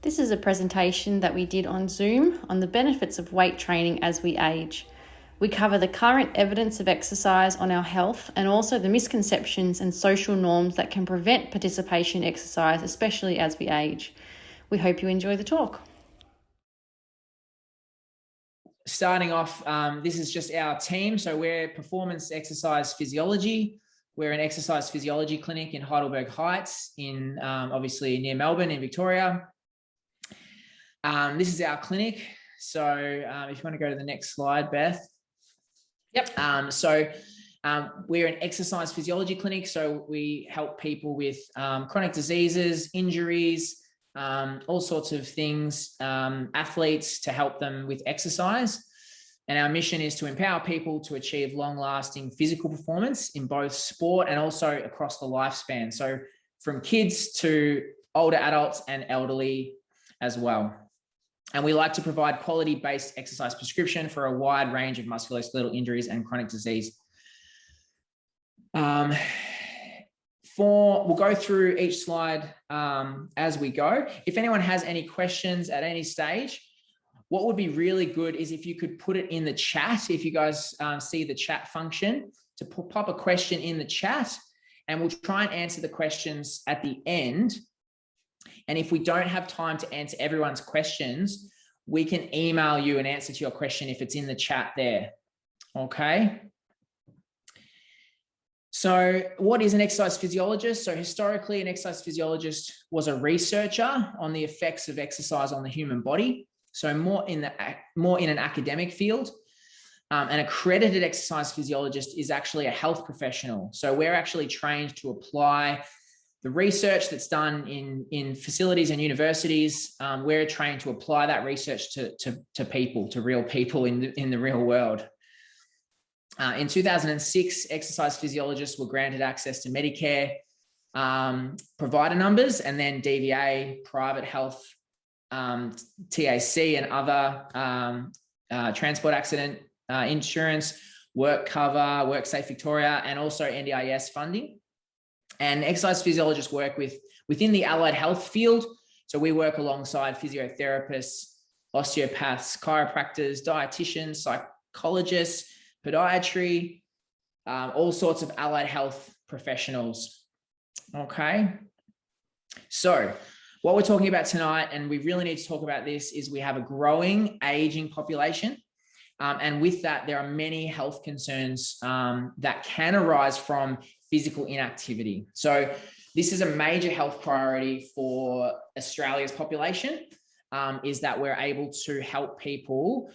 This is a presentation that we did on Zoom on the benefits of weight training as we age. We cover the current evidence of exercise on our health and also the misconceptions and social norms that can prevent participation in exercise, especially as we age. We hope you enjoy the talk. Starting off, this is just our team. So we're Performance Exercise Physiology. We're an exercise physiology clinic in Heidelberg Heights, in obviously near Melbourne in Victoria. This is our clinic. So if you want to go to the next slide, Beth. Yep. We're an exercise physiology clinic. So we help people with chronic diseases, injuries, all sorts of things, athletes, to help them with exercise. And our mission is to empower people to achieve long-lasting physical performance in both sport and also across the lifespan. So from kids to older adults and elderly as well. And we like to provide quality-based exercise prescription for a wide range of musculoskeletal injuries and chronic disease. We'll go through each slide as we go. If anyone has any questions at any stage, what would be really good is if you could put it in the chat. If you guys see the chat function, to pop a question in the chat, and we'll try and answer the questions at the end. And if we don't have time to answer everyone's questions, we can email you an answer to your question if it's in the chat there. Okay. So what is an exercise physiologist? So historically, an exercise physiologist was a researcher on the effects of exercise on the human body. So more in an academic field. An accredited exercise physiologist is actually a health professional. So we're actually trained to apply the research that's done in facilities and universities. We're trained to apply that research to people, to real people in the real world. In 2006, exercise physiologists were granted access to Medicare provider numbers, and then DVA, private health, TAC, and other transport accident insurance, work cover, WorkSafe Victoria, and also NDIS funding. And exercise physiologists work within the allied health field. So we work alongside physiotherapists, osteopaths, chiropractors, dietitians, psychologists, podiatry, all sorts of allied health professionals. Okay. So what we're talking about tonight, and we really need to talk about this, is we have a growing, aging population. And with that, there are many health concerns that can arise from physical inactivity. So this is a major health priority for Australia's population, is that we're able to help people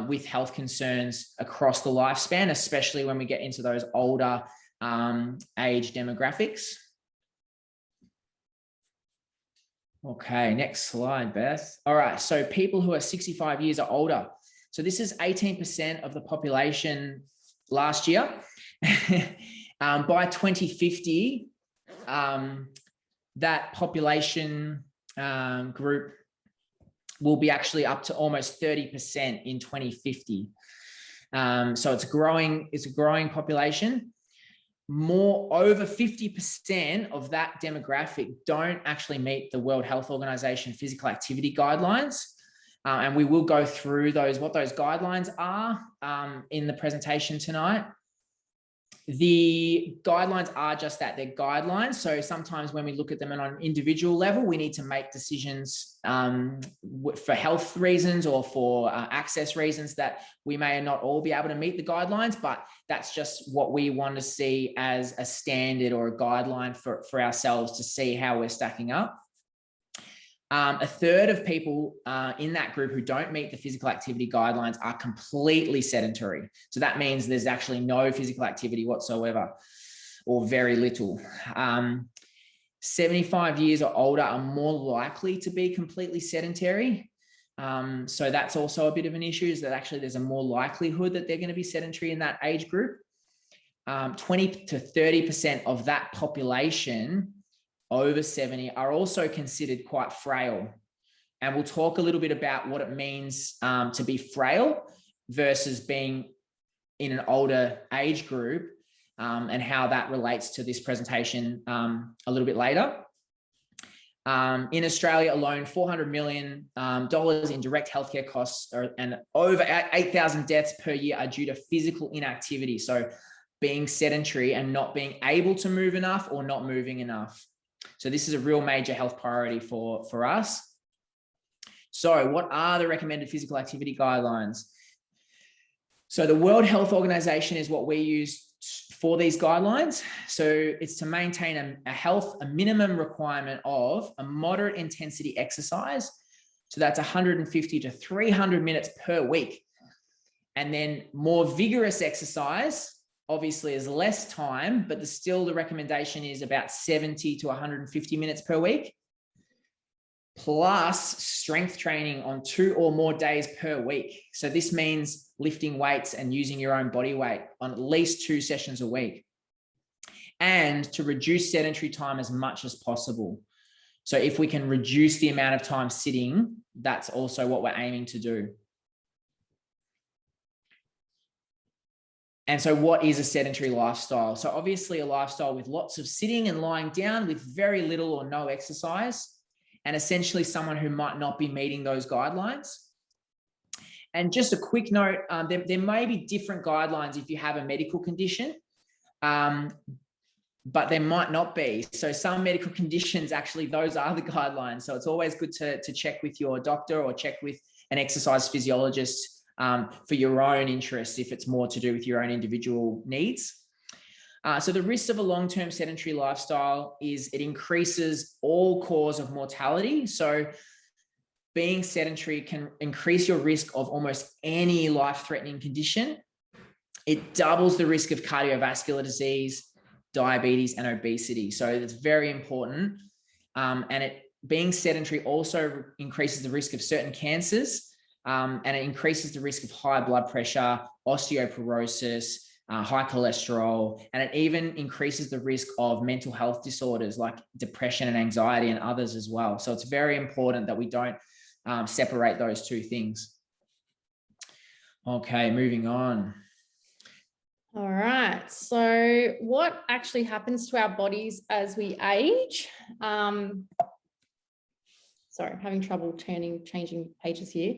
with health concerns across the lifespan, especially when we get into those older age demographics. Okay, next slide, Beth. All right, so people who are 65 years or older. So this is 18% of the population last year. By 2050, that population group will be actually up to almost 30% in 2050. So it's a growing population. Over 50% of that demographic don't actually meet the World Health Organization physical activity guidelines. And we will go through what those guidelines are in the presentation tonight. The guidelines are just that, they're guidelines. So sometimes when we look at them on an individual level, we need to make decisions for health reasons or for access reasons that we may not all be able to meet the guidelines, but that's just what we want to see as a standard or a guideline for ourselves to see how we're stacking up. A third of people in that group who don't meet the physical activity guidelines are completely sedentary. So that means there's actually no physical activity whatsoever, or very little. 75 years or older are more likely to be completely sedentary. So that's also a bit of an issue, is that actually there's a more likelihood that they're going to be sedentary in that age group. 20 to 30% of that population over 70 are also considered quite frail. And we'll talk a little bit about what it means to be frail versus being in an older age group, and how that relates to this presentation a little bit later. In Australia alone, $400 million in direct healthcare costs and over 8,000 deaths per year are due to physical inactivity. So being sedentary and not being able to move enough or not moving enough. So this is a real major health priority for us. So what are the recommended physical activity guidelines? So the World Health Organization is what we use for these guidelines. So it's to maintain a minimum requirement of a moderate intensity exercise. So that's 150 to 300 minutes per week. And then more vigorous exercise obviously is less time, but still the recommendation is about 70 to 150 minutes per week, plus strength training on 2 or more days per week. So this means lifting weights and using your own body weight on at least 2 sessions a week, and to reduce sedentary time as much as possible. So if we can reduce the amount of time sitting, that's also what we're aiming to do. And so what is a sedentary lifestyle? So obviously a lifestyle with lots of sitting and lying down with very little or no exercise, and essentially someone who might not be meeting those guidelines. And just a quick note, there may be different guidelines if you have a medical condition, but there might not be. So some medical conditions, actually, those are the guidelines. So it's always good to check with your doctor or check with an exercise physiologist for your own interests, if it's more to do with your own individual needs. So the risk of a long-term sedentary lifestyle is it increases all cause of mortality. So being sedentary can increase your risk of almost any life-threatening condition. It doubles the risk of cardiovascular disease, diabetes, and obesity. So it's very important. And being sedentary also increases the risk of certain cancers, and it increases the risk of high blood pressure, osteoporosis, high cholesterol, and it even increases the risk of mental health disorders like depression and anxiety and others as well. So it's very important that we don't separate those two things. Okay, moving on. All right. So what actually happens to our bodies as we age? Sorry, I'm having trouble changing pages here.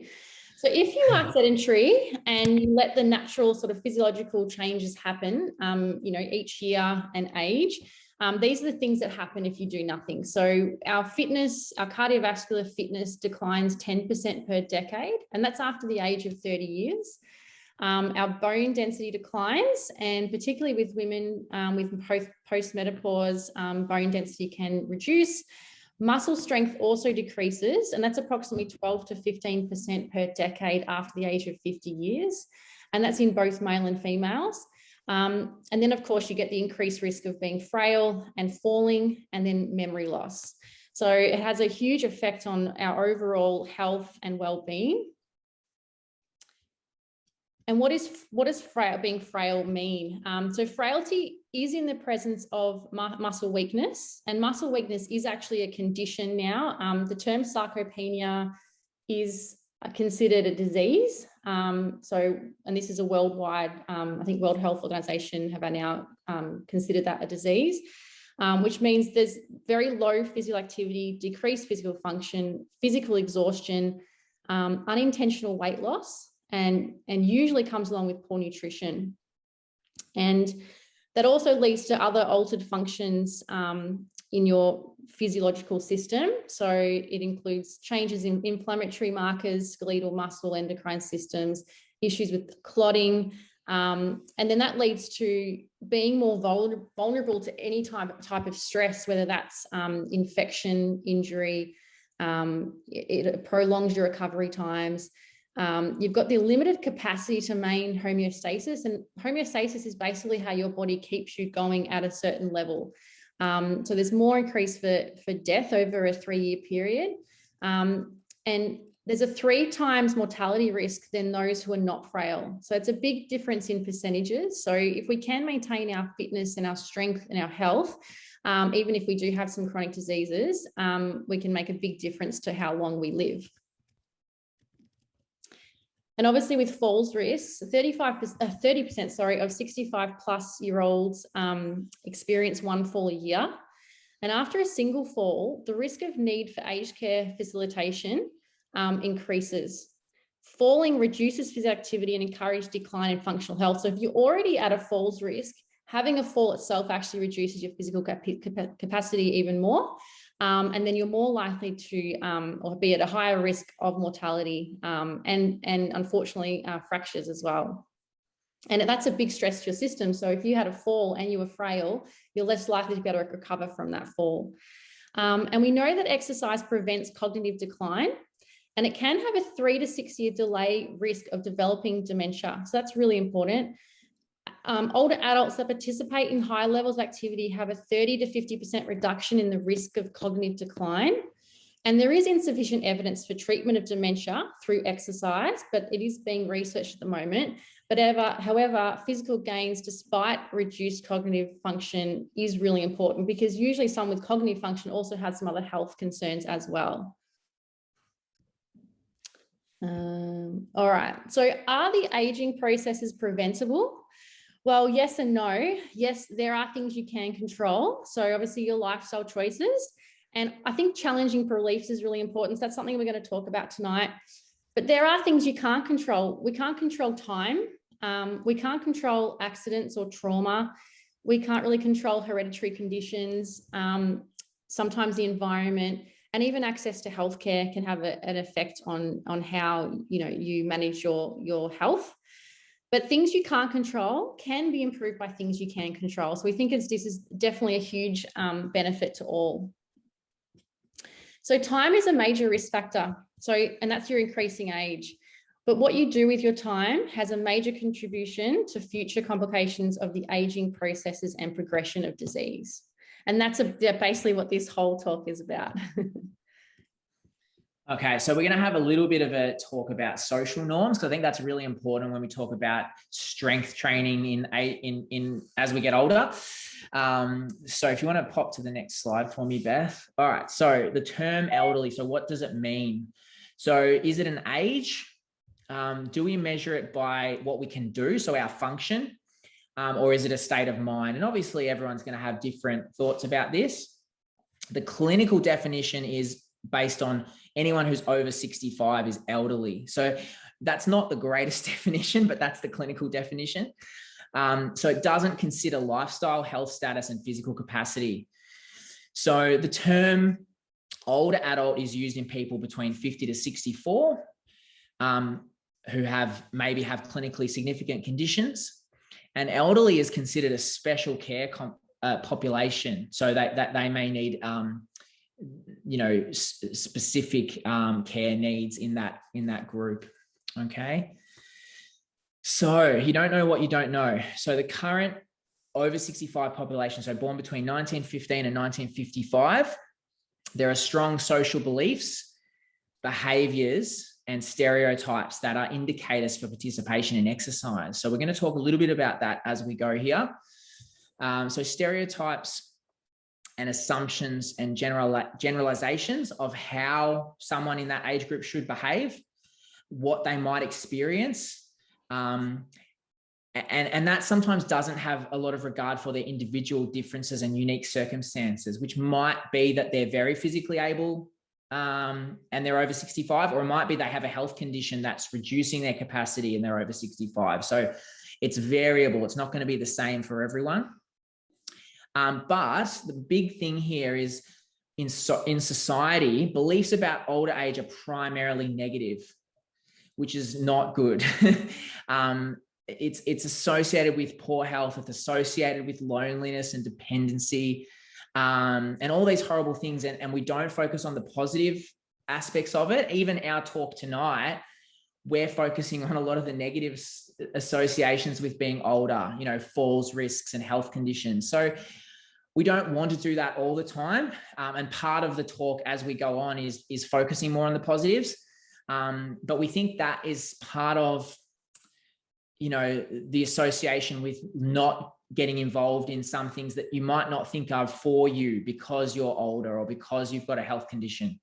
So if you are sedentary and you let the natural sort of physiological changes happen, each year and age, these are the things that happen if you do nothing. So our cardiovascular fitness declines 10% per decade, and that's after the age of 30 years. Our bone density declines, and particularly with women with post-menopause, bone density can reduce. Muscle strength also decreases, and that's approximately 12 to 15% per decade after the age of 50 years. And that's in both male and females. And then, of course, you get the increased risk of being frail and falling, and then memory loss. So it has a huge effect on our overall health and well-being. And what does being frail mean? So frailty is in the presence of muscle weakness, and muscle weakness is actually a condition now. The term sarcopenia is considered a disease. And this is a worldwide, I think World Health Organization have now considered that a disease, which means there's very low physical activity, decreased physical function, physical exhaustion, unintentional weight loss, and usually comes along with poor nutrition. And that also leads to other altered functions in your physiological system. So it includes changes in inflammatory markers, skeletal, muscle, endocrine systems, issues with clotting. And then that leads to being more vulnerable to any type of stress, whether that's infection, injury. It prolongs your recovery times. You've got the limited capacity to maintain homeostasis, and homeostasis is basically how your body keeps you going at a certain level. So there's more increase for death over a 3-year period. And there's a 3 times mortality risk than those who are not frail. So it's a big difference in percentages. So if we can maintain our fitness and our strength and our health, even if we do have some chronic diseases, we can make a big difference to how long we live. And obviously with falls risks, 30% of 65 plus year olds experience one fall a year. And after a single fall, the risk of need for aged care facilitation increases. Falling reduces physical activity and encourages decline in functional health. So if you're already at a falls risk, having a fall itself actually reduces your physical capacity even more. And then you're more likely to or be at a higher risk of mortality and unfortunately fractures as well. And that's a big stress to your system. So if you had a fall and you were frail, you're less likely to be able to recover from that fall. And we know that exercise prevents cognitive decline, and it can have a 3 to 6 year delay risk of developing dementia. So that's really important. Older adults that participate in high levels of activity have a 30 to 50% reduction in the risk of cognitive decline. And there is insufficient evidence for treatment of dementia through exercise, but it is being researched at the moment. But however, physical gains despite reduced cognitive function is really important, because usually someone with cognitive function also has some other health concerns as well. All right, so are the aging processes preventable? Well, yes and no. Yes, there are things you can control. So obviously your lifestyle choices. And I think challenging beliefs is really important. So that's something we're going to talk about tonight. But there are things you can't control. We can't control time. We can't control accidents or trauma. We can't really control hereditary conditions. Sometimes the environment and even access to healthcare can have an effect on how you manage your health. But things you can't control can be improved by things you can control. So we think this is definitely a huge benefit to all. So time is a major risk factor. And that's your increasing age. But what you do with your time has a major contribution to future complications of the aging processes and progression of disease. And that's basically what this whole talk is about. Okay, so we're going to have a little bit of a talk about social norms, because I think that's really important when we talk about strength training in as we get older. So if you want to pop to the next slide for me, Beth. All right, so the term elderly, so what does it mean? So is it an age? Do we measure it by what we can do, so our function, or is it a state of mind? And obviously everyone's going to have different thoughts about this. The clinical definition is based on anyone who's over 65 is elderly. So that's not the greatest definition, but that's the clinical definition. So it doesn't consider lifestyle, health status, and physical capacity. So the term older adult is used in people between 50 to 64 who maybe have clinically significant conditions. And elderly is considered a special care population. So that they may need specific care needs in that group. Okay. So you don't know what you don't know. So the current over 65 population, so born between 1915 and 1955, there are strong social beliefs, behaviors, and stereotypes that are indicators for participation in exercise. So we're going to talk a little bit about that as we go here. So stereotypes and assumptions and generalizations of how someone in that age group should behave, what they might experience. And that sometimes doesn't have a lot of regard for their individual differences and unique circumstances, which might be that they're very physically able and they're over 65, or it might be they have a health condition that's reducing their capacity and they're over 65. So it's variable. It's not going to be the same for everyone. But the big thing here is in society, beliefs about older age are primarily negative, which is not good. It's associated with poor health. It's associated with loneliness and dependency, and all these horrible things. And we don't focus on the positive aspects of it. Even our talk tonight, we're focusing on a lot of the negative associations with being older, falls, risks, and health conditions. So we don't want to do that all the time. And part of the talk as we go on is focusing more on the positives. But we think that is part of, the association with not getting involved in some things that you might not think of for you because you're older or because you've got a health condition.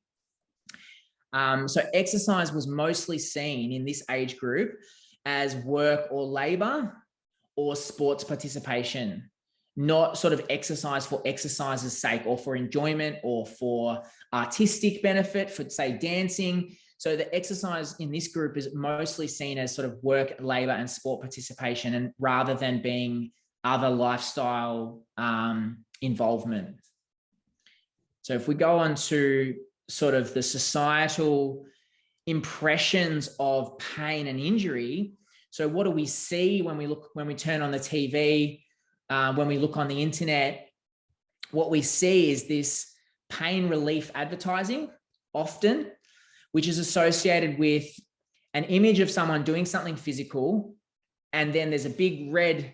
So exercise was mostly seen in this age group as work or labor or sports participation. not sort of exercise for exercise's sake or for enjoyment or for artistic benefit, for say dancing. So the exercise in this group is mostly seen as sort of work, labor, and sport participation, and rather than being other lifestyle involvement. So if we go on to sort of the societal impressions of pain and injury, so what do we see when we turn on the TV, when we look on the internet? What we see is this pain relief advertising often, which is associated with an image of someone doing something physical, and then there's a big red,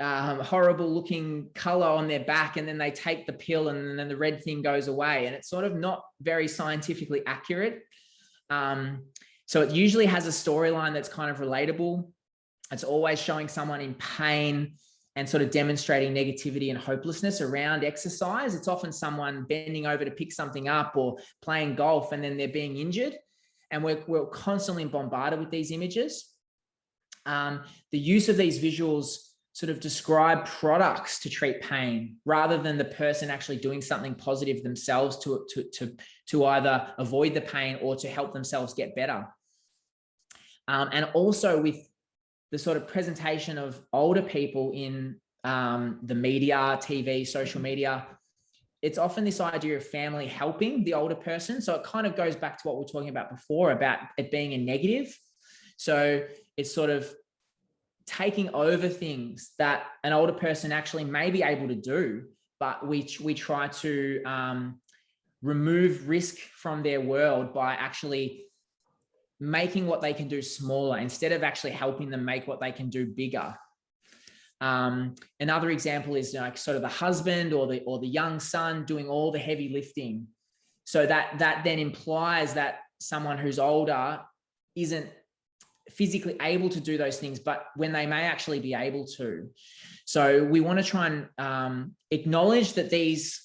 horrible looking color on their back, and then they take the pill and then the red thing goes away. And it's sort of not very scientifically accurate. So it usually has a storyline that's kind of relatable. It's always showing someone in pain and sort of demonstrating negativity and hopelessness around exercise. It's often someone bending over to pick something up or playing golf, and then they're being injured. And we're constantly bombarded with these images. The use of these visuals sort of describe products to treat pain rather than the person actually doing something positive themselves to either avoid the pain or to help themselves get better. And also with the sort of presentation of older people in the media, TV, social media, it's often this idea of family helping the older person. So it kind of goes back to what we were talking about before about it being a negative. So it's sort of taking over things that an older person actually may be able to do, but we try to remove risk from their world by actually making what they can do smaller instead of actually helping them make what they can do bigger. Another example is like sort of the husband or the young son doing all the heavy lifting. So that then implies that someone who's older isn't physically able to do those things, but when they may actually be able to. So we want to try and acknowledge that these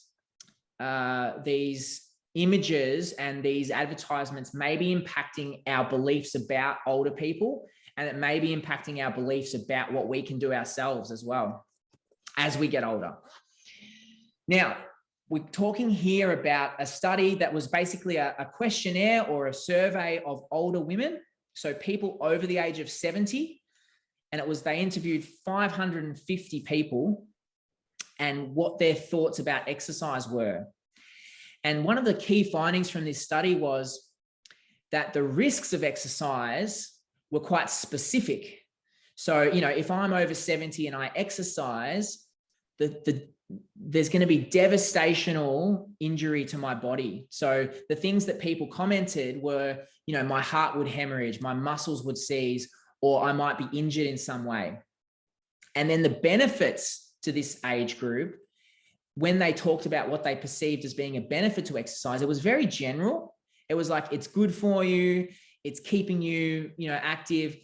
images and these advertisements may be impacting our beliefs about older people, and it may be impacting our beliefs about what we can do ourselves as well as we get older. Now, we're talking here about a study that was basically a questionnaire or a survey of older women, so people over the age of 70, and they interviewed 550 people and what their thoughts about exercise were. And one of the key findings from this study was that the risks of exercise were quite specific. So, if I'm over 70 and I exercise, there's going to be devastational injury to my body. So the things that people commented were, my heart would hemorrhage, my muscles would seize, or I might be injured in some way. And then the benefits to this age group, when they talked about what they perceived as being a benefit to exercise, it was very general. It was like, it's good for you, it's keeping you, active.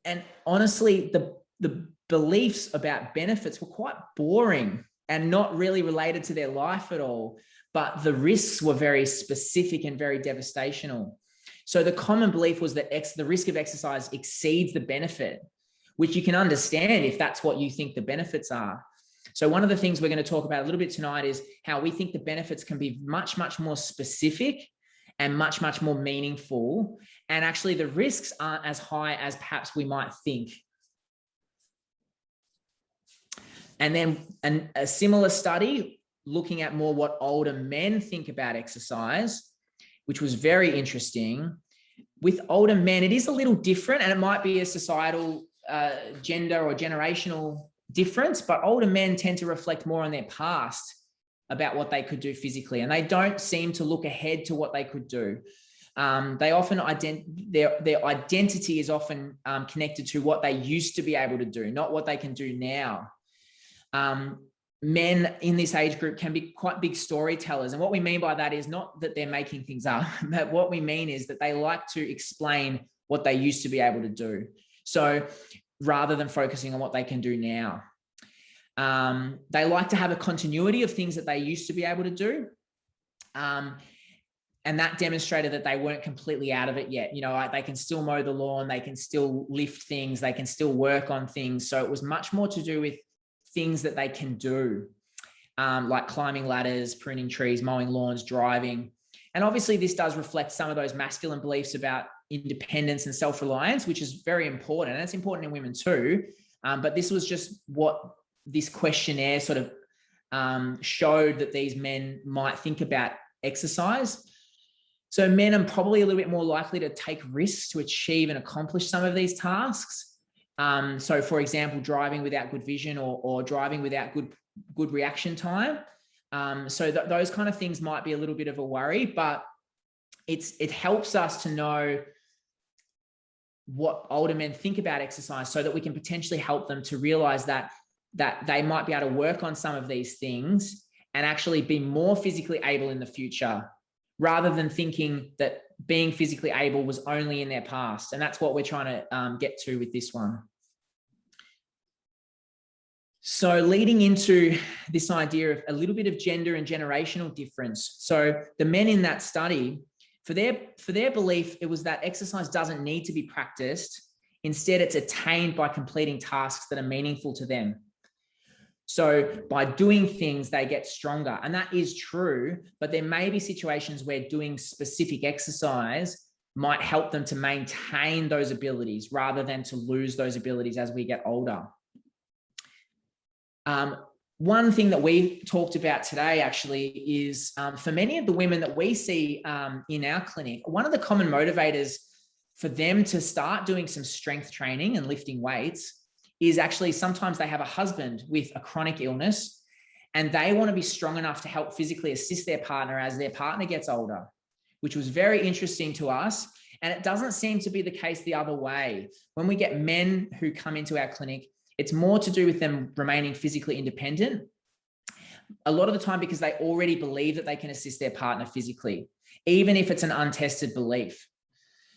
And honestly, the beliefs about benefits were quite boring and not really related to their life at all. But the risks were very specific and very devastational. So the common belief was that the risk of exercise exceeds the benefit, which you can understand if that's what you think the benefits are. So one of the things we're going to talk about a little bit tonight is how we think the benefits can be much, much more specific and much, much more meaningful. And actually the risks aren't as high as perhaps we might think. And then a similar study looking at more what older men think about exercise, which was very interesting. With older men, it is a little different, and it might be a societal gender or generational difference, but older men tend to reflect more on their past about what they could do physically, and they don't seem to look ahead to what they could do. They often their identity is often connected to what they used to be able to do, not what they can do now. Men in this age group can be quite big storytellers. And what we mean by that is not that they're making things up, but what we mean is that they like to explain what they used to be able to do. So rather than focusing on what they can do now, they like to have a continuity of things that they used to be able to do. And And that demonstrated that they weren't completely out of it yet. You know, like they can still mow the lawn, they can still lift things, they can still work on things. So it was much more to do with things that they can do, like climbing ladders, pruning trees, mowing lawns, driving. And obviously this does reflect some of those masculine beliefs about independence and self-reliance, which is very important. And it's important in women too. But this was just what this questionnaire sort of showed that these men might think about exercise. So men are probably a little bit more likely to take risks to achieve and accomplish some of these tasks. So for example, driving without good vision or driving without good reaction time. So those kind of things might be a little bit of a worry, but it helps us to know what older men think about exercise so that we can potentially help them to realize that they might be able to work on some of these things and actually be more physically able in the future, rather than thinking that being physically able was only in their past. And that's what we're trying to get to with this one. So leading into this idea of a little bit of gender and generational difference. So the men in that study, for their belief, it was that exercise doesn't need to be practiced. Instead, it's attained by completing tasks that are meaningful to them. So by doing things, they get stronger. And that is true, but there may be situations where doing specific exercise might help them to maintain those abilities rather than to lose those abilities as we get older. One thing that we talked about today actually is for many of the women that we see in our clinic, one of the common motivators for them to start doing some strength training and lifting weights is actually sometimes they have a husband with a chronic illness and they want to be strong enough to help physically assist their partner as their partner gets older, which was very interesting to us. And it doesn't seem to be the case the other way. When we get men who come into our clinic, it's more to do with them remaining physically independent, a lot of the time because they already believe that they can assist their partner physically, even if it's an untested belief.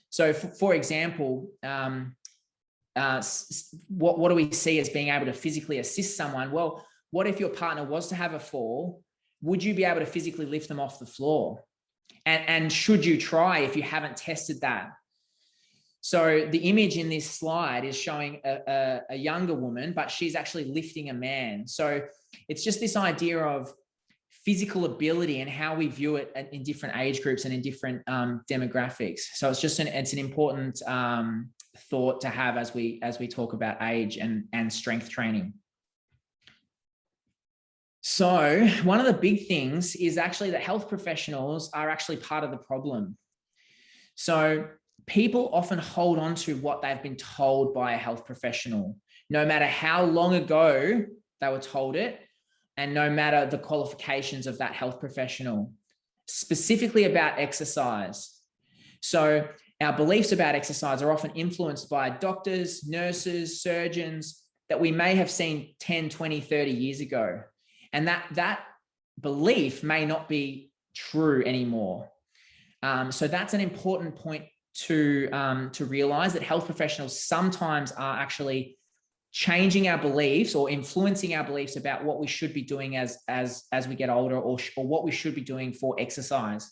So for example, what do we see as being able to physically assist someone? Well, what if your partner was to have a fall? Would you be able to physically lift them off the floor? And should you try if you haven't tested that? So the image in this slide is showing a younger woman, but she's actually lifting a man. So it's just this idea of physical ability and how we view it in different age groups and in different demographics. So it's just an important thought to have as we talk about age and strength training. So one of the big things is actually that health professionals are actually part of the problem. So people often hold on to what they've been told by a health professional, no matter how long ago they were told it, and no matter the qualifications of that health professional, specifically about exercise. So our beliefs about exercise are often influenced by doctors, nurses, surgeons that we may have seen 10, 20, 30 years ago. And that belief may not be true anymore. So that's an important point to realize, that health professionals sometimes are actually changing our beliefs or influencing our beliefs about what we should be doing as we get older, or what we should be doing for exercise.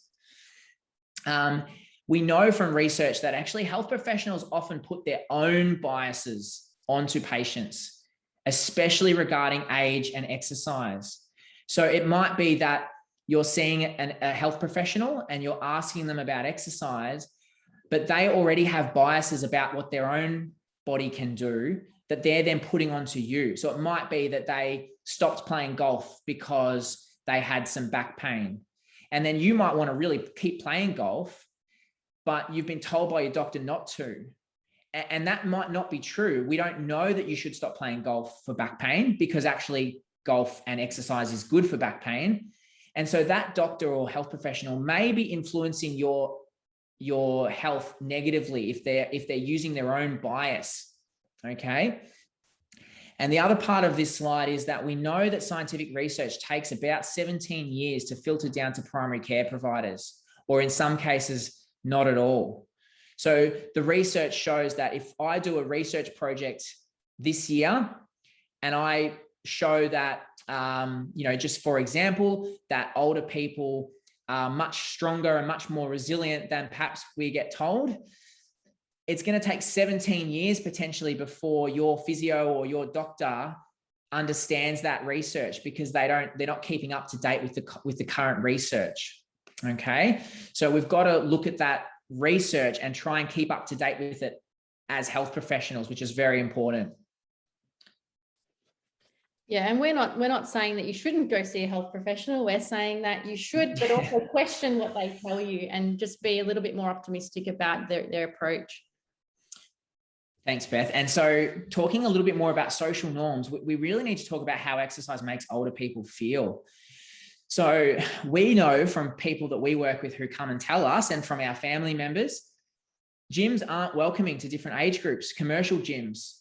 We know from research that actually health professionals often put their own biases onto patients, especially regarding age and exercise. So it might be that you're seeing a health professional and you're asking them about exercise, but they already have biases about what their own body can do that they're then putting onto you. So it might be that they stopped playing golf because they had some back pain. And then you might want to really keep playing golf, but you've been told by your doctor not to. And that might not be true. We don't know that you should stop playing golf for back pain, because actually golf and exercise is good for back pain. And so that doctor or health professional may be influencing your health negatively if they're using their own bias. Okay. And the other part of this slide is that we know that scientific research takes about 17 years to filter down to primary care providers, or in some cases, not at all. So the research shows that if I do a research project this year and I show that, just for example, that older people are much stronger and much more resilient than perhaps we get told. It's going to take 17 years potentially before your physio or your doctor understands that research, because they're not keeping up to date with the current research. Okay, so we've got to look at that research and try and keep up to date with it as health professionals, which is very important. Yeah, and we're not saying that you shouldn't go see a health professional. We're saying that you should, but also question what they tell you and just be a little bit more optimistic about their approach. Thanks, Beth. And so talking a little bit more about social norms, we really need to talk about how exercise makes older people feel. So we know from people that we work with who come and tell us, and from our family members, gyms aren't welcoming to different age groups, commercial gyms,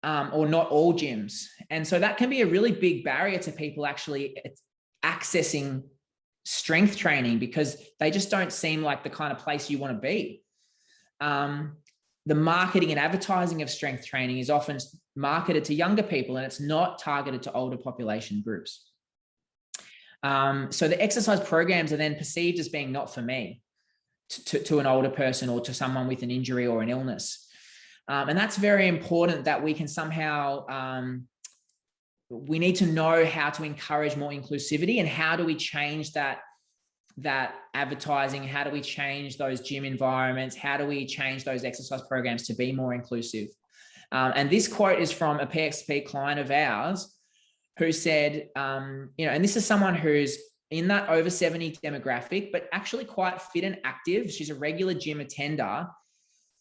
or not all gyms. And so that can be a really big barrier to people actually accessing strength training, because they just don't seem like the kind of place you want to be. The marketing and advertising of strength training is often marketed to younger people, and it's not targeted to older population groups. So the exercise programs are then perceived as being not for me, to an older person or to someone with an injury or an illness. And that's very important, that we can somehow, we need to know how to encourage more inclusivity, and how do we change that advertising? How do we change those gym environments? How do we change those exercise programs to be more inclusive? And this quote is from a PXP client of ours who said, and this is someone who's in that over 70 demographic, but actually quite fit and active. She's a regular gym attender.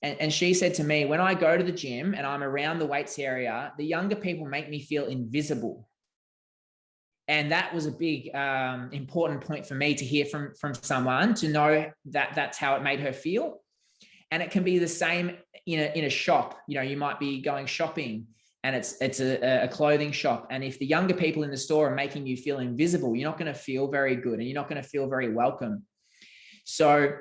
And she said to me, when I go to the gym and I'm around the weights area, the younger people make me feel invisible. And that was a big, important point for me to hear from someone, to know that that's how it made her feel. And it can be the same in a shop. You might be going shopping, and it's a clothing shop. And if the younger people in the store are making you feel invisible, you're not going to feel very good, and you're not going to feel very welcome. So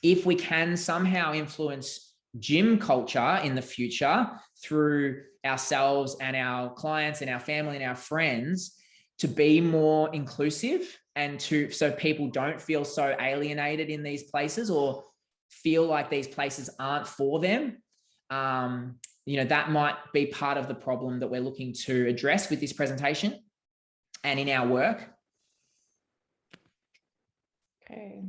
if we can somehow influence gym culture in the future through ourselves and our clients and our family and our friends, to be more inclusive, and so people don't feel so alienated in these places, or feel like these places aren't for them, that might be part of the problem that we're looking to address with this presentation and in our work. Okay.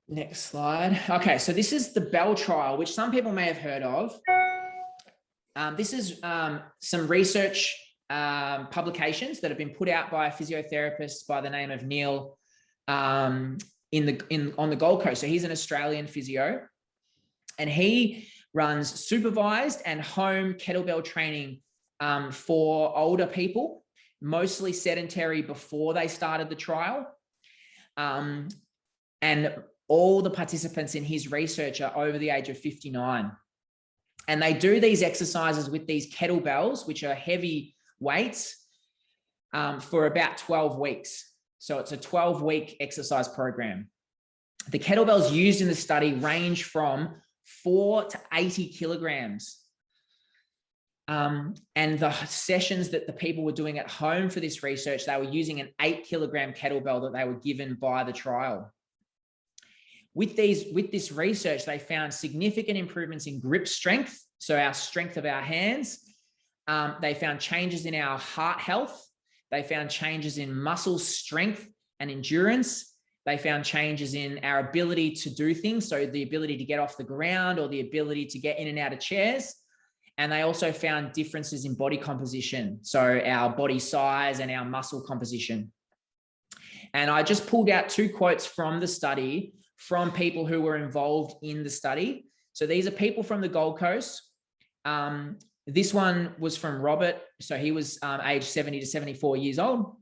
Next slide. Okay, so this is the Bell trial, which some people may have heard of. This is some research publications that have been put out by a physiotherapist by the name of Neil on the Gold Coast. So he's an Australian physio, and he runs supervised and home kettlebell training for older people, mostly sedentary before they started the trial. And all the participants in his research are over the age of 59. And they do these exercises with these kettlebells, which are heavy weights, for about 12 weeks. So it's a 12-week exercise program. The kettlebells used in the study range from 4 to 80 kilograms. And the sessions that the people were doing at home for this research, they were using an 8-kilogram kettlebell that they were given by the trial. With this research, they found significant improvements in grip strength, so our strength of our hands. They found changes in our heart health. They found changes in muscle strength and endurance. They found changes in our ability to do things, so the ability to get off the ground or the ability to get in and out of chairs. And they also found differences in body composition, so our body size and our muscle composition. And I just pulled out 2 quotes from the study from people who were involved in the study. So these are people from the Gold Coast. This one was from Robert. So he was aged 70 to 74 years old.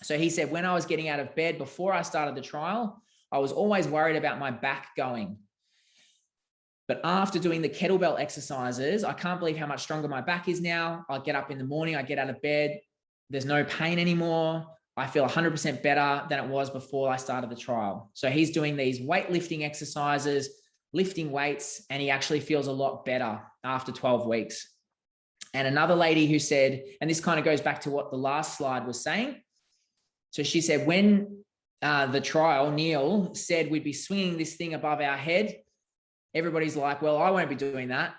So he said, when I was getting out of bed before I started the trial, I was always worried about my back going. But after doing the kettlebell exercises, I can't believe how much stronger my back is now. I get up in the morning, I get out of bed, there's no pain anymore. I feel 100% better than it was before I started the trial. So he's doing these weightlifting exercises, lifting weights, and he actually feels a lot better after 12 weeks. And another lady who said, and this kind of goes back to what the last slide was saying. So she said, when the trial, Neil said we'd be swinging this thing above our head. Everybody's like, well, I won't be doing that.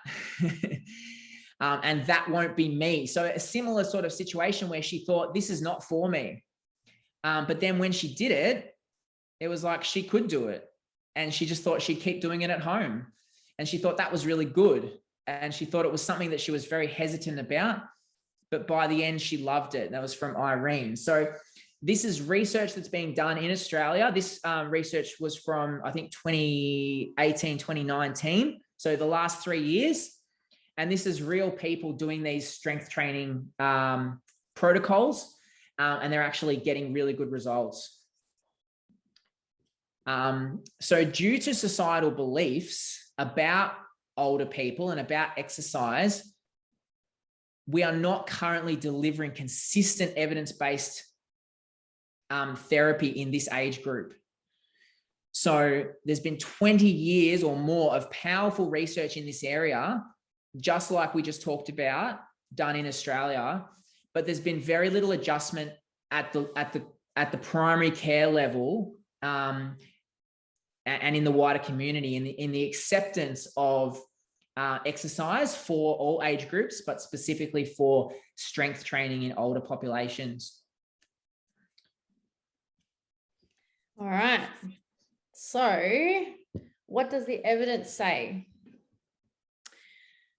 And that won't be me. So a similar sort of situation where she thought, this is not for me. But then when she did it, it was like she could do it. And she just thought she'd keep doing it at home. And she thought that was really good. And she thought it was something that she was very hesitant about. But by the end, she loved it. That was from Irene. So this is research that's being done in Australia. This research was from, I think, 2018, 2019. So the last 3 years. And this is real people doing these strength training protocols. And they're actually getting really good results. So due to societal beliefs about older people and about exercise, we are not currently delivering consistent evidence-based therapy in this age group. So there's been 20 years or more of powerful research in this area, just like we just talked about, done in Australia, but there's been very little adjustment at the primary care level and in the wider community, in the acceptance of exercise for all age groups, but specifically for strength training in older populations. All right. So what does the evidence say?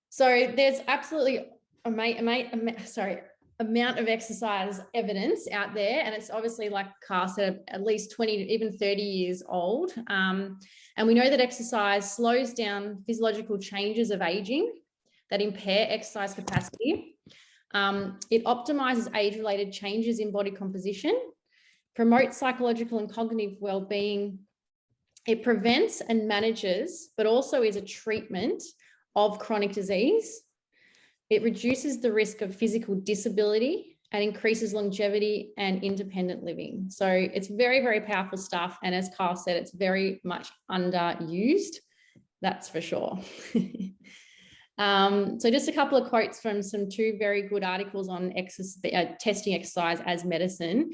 So there's absolutely amount of exercise evidence out there, and it's obviously, like Kyle said, at least 20, even 30 years old. And we know that exercise slows down physiological changes of aging that impair exercise capacity. It optimizes age-related changes in body composition, promotes psychological and cognitive well-being. It prevents and manages, but also is a treatment of chronic disease. It reduces the risk of physical disability and increases longevity and independent living. So it's very, very powerful stuff. And as Kyle said, it's very much underused. That's for sure. So just a couple of quotes from two very good articles on testing exercise as medicine.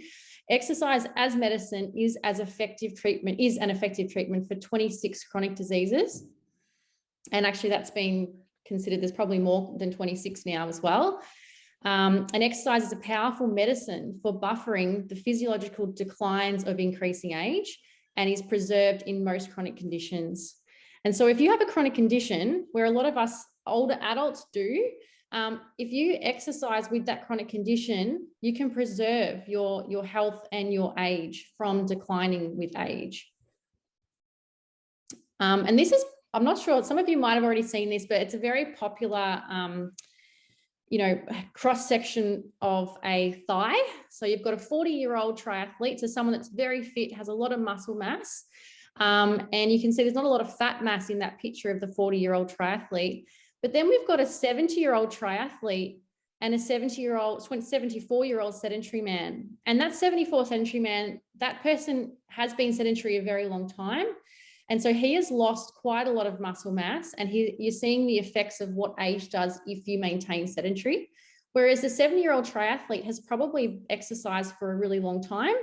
Exercise as medicine is an effective treatment for 26 chronic diseases. And actually that's been considered, there's probably more than 26 now as well. And exercise is a powerful medicine for buffering the physiological declines of increasing age and is preserved in most chronic conditions. And so if you have a chronic condition, where a lot of us older adults do, if you exercise with that chronic condition, you can preserve your health and your age from declining with age. And this is, I'm not sure, some of you might have already seen this, but it's a very popular, cross-section of a thigh. So you've got a 40-year-old triathlete, so someone that's very fit, has a lot of muscle mass. And you can see there's not a lot of fat mass in that picture of the 40-year-old triathlete. But then we've got a 70-year-old triathlete and a 74-year-old sedentary man. And that 74 sedentary man, that person has been sedentary a very long time. And so he has lost quite a lot of muscle mass, and you're seeing the effects of what age does if you maintain sedentary. Whereas the 70-year-old triathlete has probably exercised for a really long time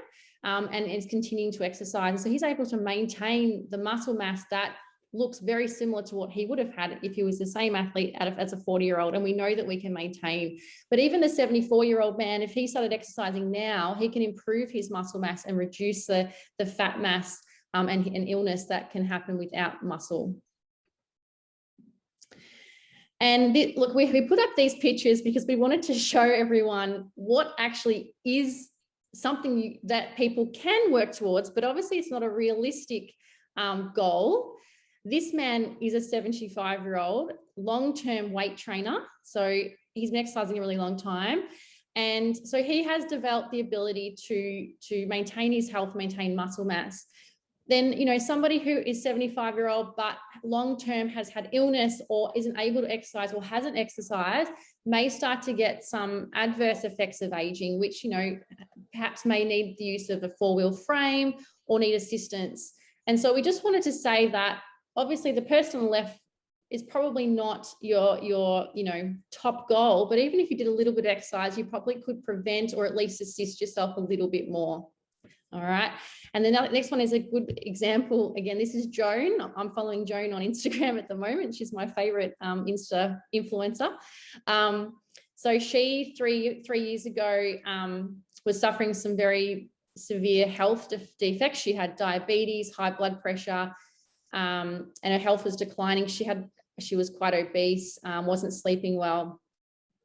and is continuing to exercise. And so he's able to maintain the muscle mass that looks very similar to what he would have had if he was the same athlete as a 40-year-old. And we know that we can maintain. But even the 74-year-old man, if he started exercising now, he can improve his muscle mass and reduce the fat mass and illness that can happen without muscle. And look, we put up these pictures because we wanted to show everyone what actually is something that people can work towards, but obviously it's not a realistic goal. This man is a 75-year-old long-term weight trainer. So he's been exercising a really long time. And so he has developed the ability to maintain his health, maintain muscle mass. Then, somebody who is 75-year-old, but long-term has had illness or isn't able to exercise or hasn't exercised, may start to get some adverse effects of aging, which, perhaps may need the use of a four-wheel frame or need assistance. And so we just wanted to say that obviously the person on the left is probably not your top goal, but even if you did a little bit of exercise, you probably could prevent or at least assist yourself a little bit more. All right. And the next one is a good example. Again, this is Joan. I'm following Joan on Instagram at the moment. She's my favorite Insta influencer. So she, three years ago, was suffering some very severe health defects. She had diabetes, high blood pressure, and her health was declining. She was quite obese, wasn't sleeping well.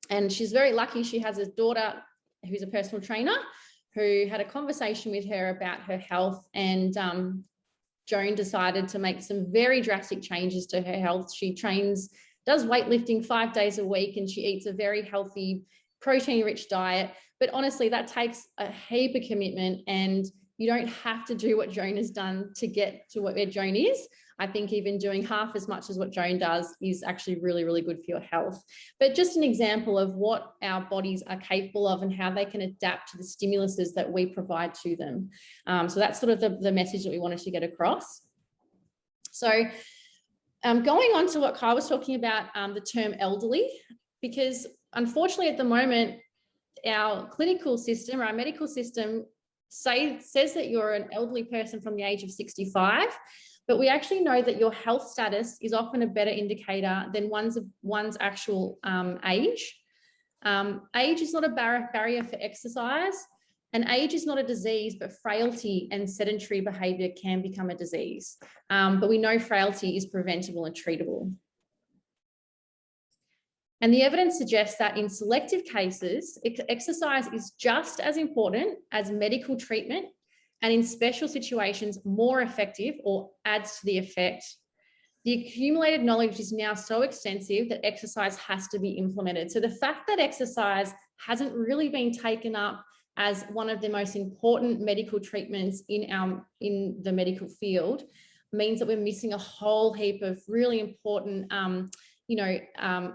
And she's very lucky. She has a daughter who's a personal trainer who had a conversation with her about her health, and Joan decided to make some very drastic changes to her health. She does weightlifting 5 days a week, and she eats a very healthy, protein-rich diet. But honestly, that takes a heap of commitment, and you don't have to do what Joan has done to get to where Joan is. I think even doing half as much as what Joan does is actually really, really good for your health. But just an example of what our bodies are capable of and how they can adapt to the stimuluses that we provide to them. So that's sort of the message that we wanted to get across. So going on to what Kyle was talking about, the term elderly, because unfortunately at the moment, our clinical system or our medical system says that you're an elderly person from the age of 65, but we actually know that your health status is often a better indicator than one's actual age. Age is not a barrier for exercise, and age is not a disease, but frailty and sedentary behavior can become a disease. But we know frailty is preventable and treatable. And the evidence suggests that in selective cases, exercise is just as important as medical treatment, and in special situations, more effective or adds to the effect. The accumulated knowledge is now so extensive that exercise has to be implemented. So the fact that exercise hasn't really been taken up as one of the most important medical treatments in the medical field means that we're missing a whole heap of really important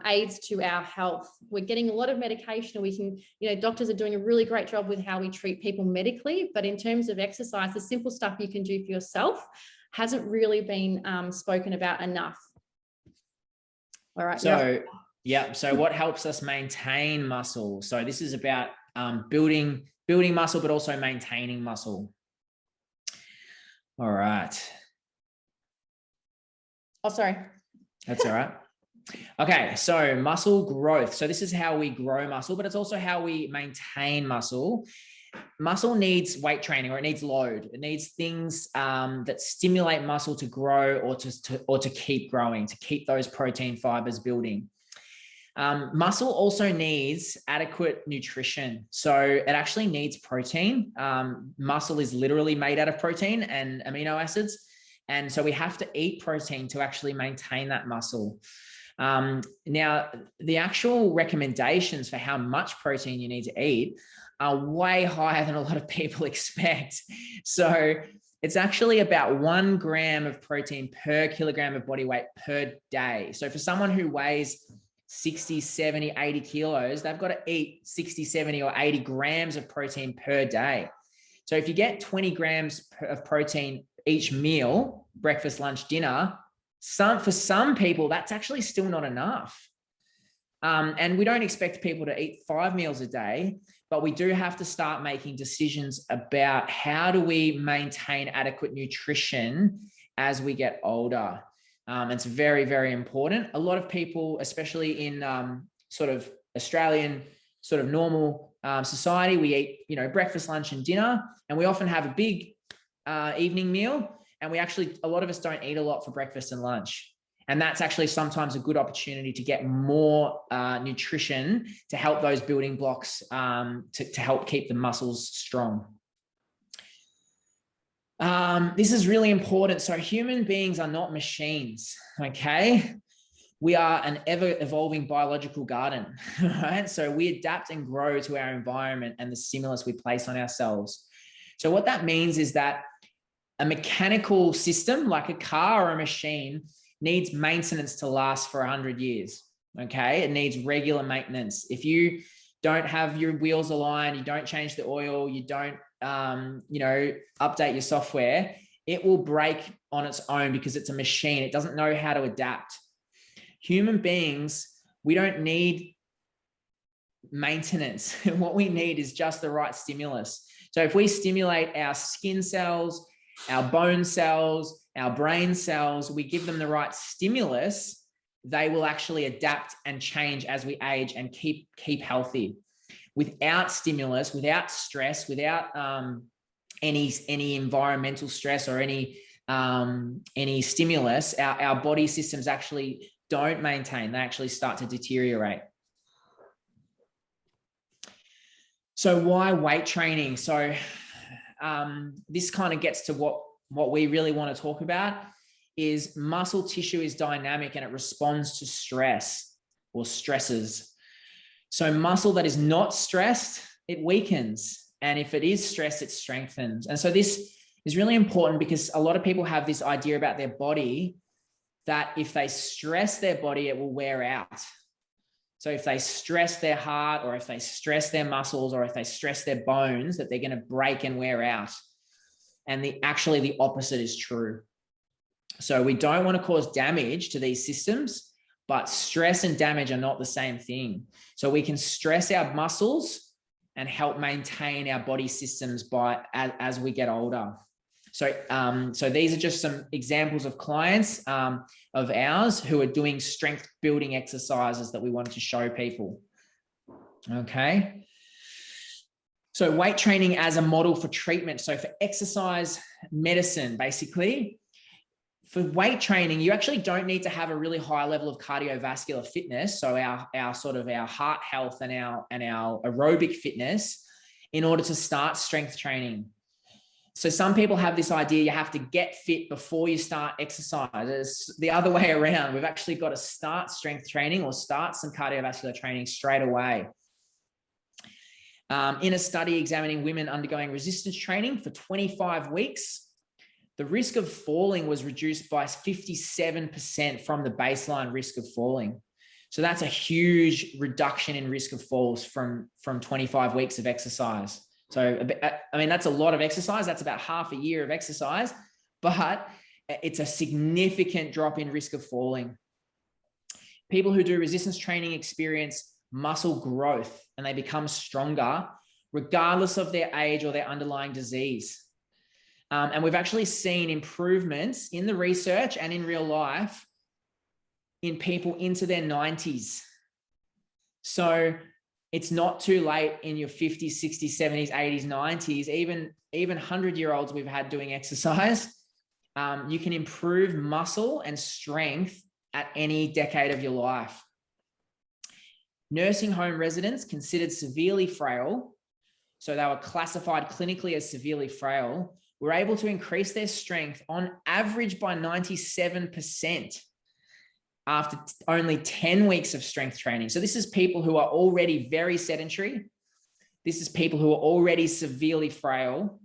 aids to our health. We're getting a lot of medication. We can, doctors are doing a really great job with how we treat people medically, but in terms of exercise, the simple stuff you can do for yourself hasn't really been spoken about enough. All right. So, yeah. So what helps us maintain muscle? So this is about building muscle, but also maintaining muscle. All right. Oh, sorry. That's all right. Okay, so muscle growth. So this is how we grow muscle, but it's also how we maintain muscle. Muscle needs weight training, or it needs load. It needs things that stimulate muscle to grow or to keep growing, to keep those protein fibers building. Muscle also needs adequate nutrition. So it actually needs protein. Muscle is literally made out of protein and amino acids. And so we have to eat protein to actually maintain that muscle. Now, the actual recommendations for how much protein you need to eat are way higher than a lot of people expect. So it's actually about 1 gram of protein per kilogram of body weight per day. So for someone who weighs 60, 70, 80 kilos, they've got to eat 60, 70 or 80 grams of protein per day. So if you get 20 grams of protein each meal, breakfast, lunch, dinner, for some people, that's actually still not enough. And we don't expect people to eat 5 meals a day, but we do have to start making decisions about how do we maintain adequate nutrition as we get older. It's very, very important. A lot of people, especially in sort of Australian sort of normal society, we eat, breakfast, lunch, and dinner, and we often have a big evening meal. And a lot of us don't eat a lot for breakfast and lunch. And that's actually sometimes a good opportunity to get more nutrition to help those building blocks to help keep the muscles strong. This is really important. So human beings are not machines, okay? We are an ever-evolving biological garden, right? So we adapt and grow to our environment and the stimulus we place on ourselves. So what that means is that a mechanical system like a car or a machine needs maintenance to last for 100 years, okay? It needs regular maintenance. If you don't have your wheels aligned, you don't change the oil, you don't, update your software, it will break on its own because it's a machine. It doesn't know how to adapt. Human beings, we don't need maintenance. What we need is just the right stimulus. So if we stimulate our skin cells, our bone cells, our brain cells, we give them the right stimulus, they will actually adapt and change as we age and keep healthy. Without stimulus, without stress, without any environmental stress or any stimulus, our body systems actually don't maintain. They actually start to deteriorate. So why weight training? So this kind of gets to what we really want to talk about is muscle tissue is dynamic and it responds to stress or stresses. So muscle that is not stressed, it weakens. And if it is stressed, it strengthens. And so this is really important because a lot of people have this idea about their body that if they stress their body, it will wear out. So if they stress their heart or if they stress their muscles or if they stress their bones, that they're going to break and wear out. And actually the opposite is true. So we don't want to cause damage to these systems, but stress and damage are not the same thing. So we can stress our muscles and help maintain our body systems as we get older. So these are just some examples of clients of ours who are doing strength building exercises that we wanted to show people. Okay. So weight training as a model for treatment. So for exercise medicine, basically, for weight training, you actually don't need to have a really high level of cardiovascular fitness. So our sort of our heart health and our aerobic fitness in order to start strength training. So some people have this idea you have to get fit before you start exercise. It's the other way around. We've actually got to start strength training or start some cardiovascular training straight away. In a study examining women undergoing resistance training for 25 weeks, the risk of falling was reduced by 57% from the baseline risk of falling. So that's a huge reduction in risk of falls from 25 weeks of exercise. So, I mean, that's a lot of exercise. That's about half a year of exercise, but it's a significant drop in risk of falling. People who do resistance training experience muscle growth and they become stronger regardless of their age or their underlying disease. And we've actually seen improvements in the research and in real life in people into their 90s. So it's not too late in your 50s, 60s, 70s, 80s, 90s, even 100-year-olds we've had doing exercise. You can improve muscle and strength at any decade of your life. Nursing home residents considered severely frail, so they were classified clinically as severely frail, were able to increase their strength on average by 97% after only 10 weeks of strength training. So this is people who are already very sedentary. This is people who are already severely frail,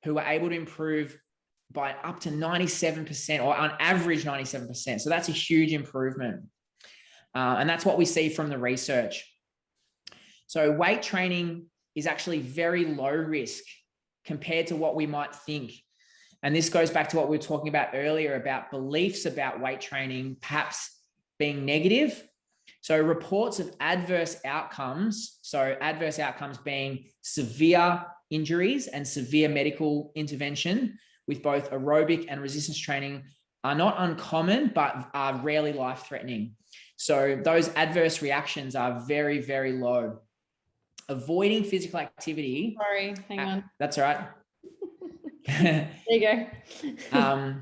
who are able to improve by up to 97% or on average 97%. So that's a huge improvement. And that's what we see from the research. So weight training is actually very low risk compared to what we might think. And this goes back to what we were talking about earlier about beliefs about weight training perhaps being negative. So reports of adverse outcomes, so adverse outcomes being severe injuries and severe medical intervention with both aerobic and resistance training are not uncommon, but are rarely life-threatening. So those adverse reactions are very, very low. Avoiding physical activity. Sorry, hang on. That's all right. There you go.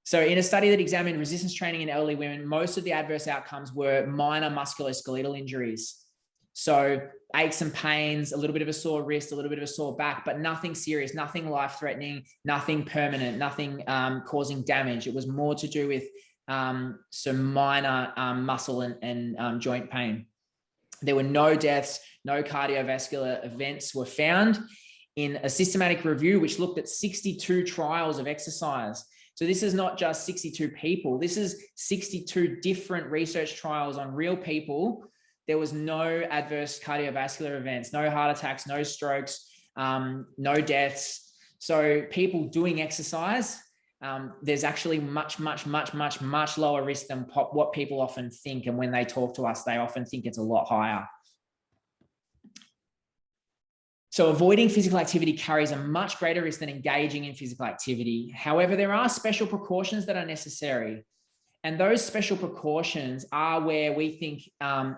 So in a study that examined resistance training in elderly women, most of the adverse outcomes were minor musculoskeletal injuries. So aches and pains, a little bit of a sore wrist, a little bit of a sore back, but nothing serious, nothing life-threatening, nothing permanent, nothing causing damage. It was more to do with some minor muscle and joint pain. There were no deaths, no cardiovascular events were found in a systematic review, which looked at 62 trials of exercise. So this is not just 62 people. This is 62 different research trials on real people. There was no adverse cardiovascular events, no heart attacks, no strokes, no deaths. So people doing exercise, there's actually much lower risk than what people often think. And when they talk to us, they often think it's a lot higher. So avoiding physical activity carries a much greater risk than engaging in physical activity. However, there are special precautions that are necessary. And those special precautions are where we think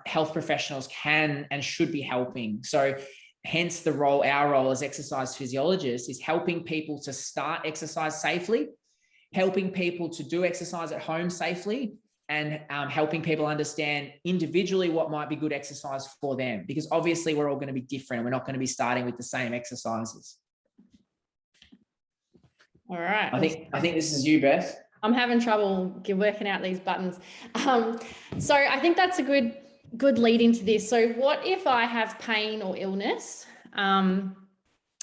health professionals can and should be helping. So hence our role as exercise physiologists is helping people to start exercise safely, helping people to do exercise at home safely, and helping people understand individually what might be good exercise for them, because obviously we're all going to be different. We're not going to be starting with the same exercises. All right. I think this is you, Beth. I'm having trouble working out these buttons. So I think that's a good lead into this. So what if I have pain or illness? And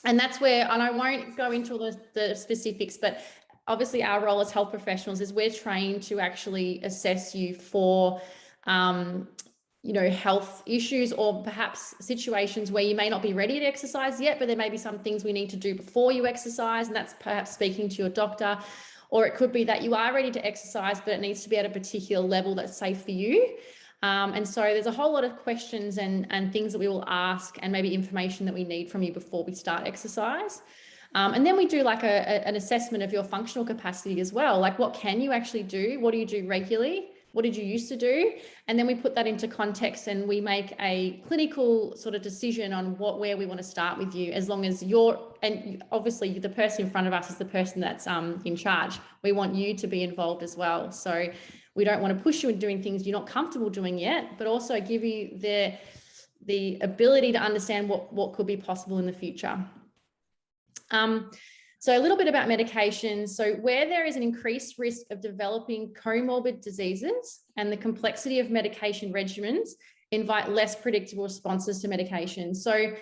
that's where, and I won't go into all the specifics, but obviously our role as health professionals is we're trained to actually assess you for, health issues or perhaps situations where you may not be ready to exercise yet, but there may be some things we need to do before you exercise. And that's perhaps speaking to your doctor, or it could be that you are ready to exercise, but it needs to be at a particular level that's safe for you. And so there's a whole lot of questions and things that we will ask, and maybe information that we need from you before we start exercise. And then we do like an assessment of your functional capacity as well. Like, what can you actually do? What do you do regularly? What did you used to do? And then we put that into context and we make a clinical sort of decision on where we want to start with you, as long as and obviously the person in front of us is the person that's in charge. We want you to be involved as well. So we don't want to push you into doing things you're not comfortable doing yet, but also give you the ability to understand what could be possible in the future. So a little bit about medications. So where there is an increased risk of developing comorbid diseases and the complexity of medication regimens invite less predictable responses to medications. So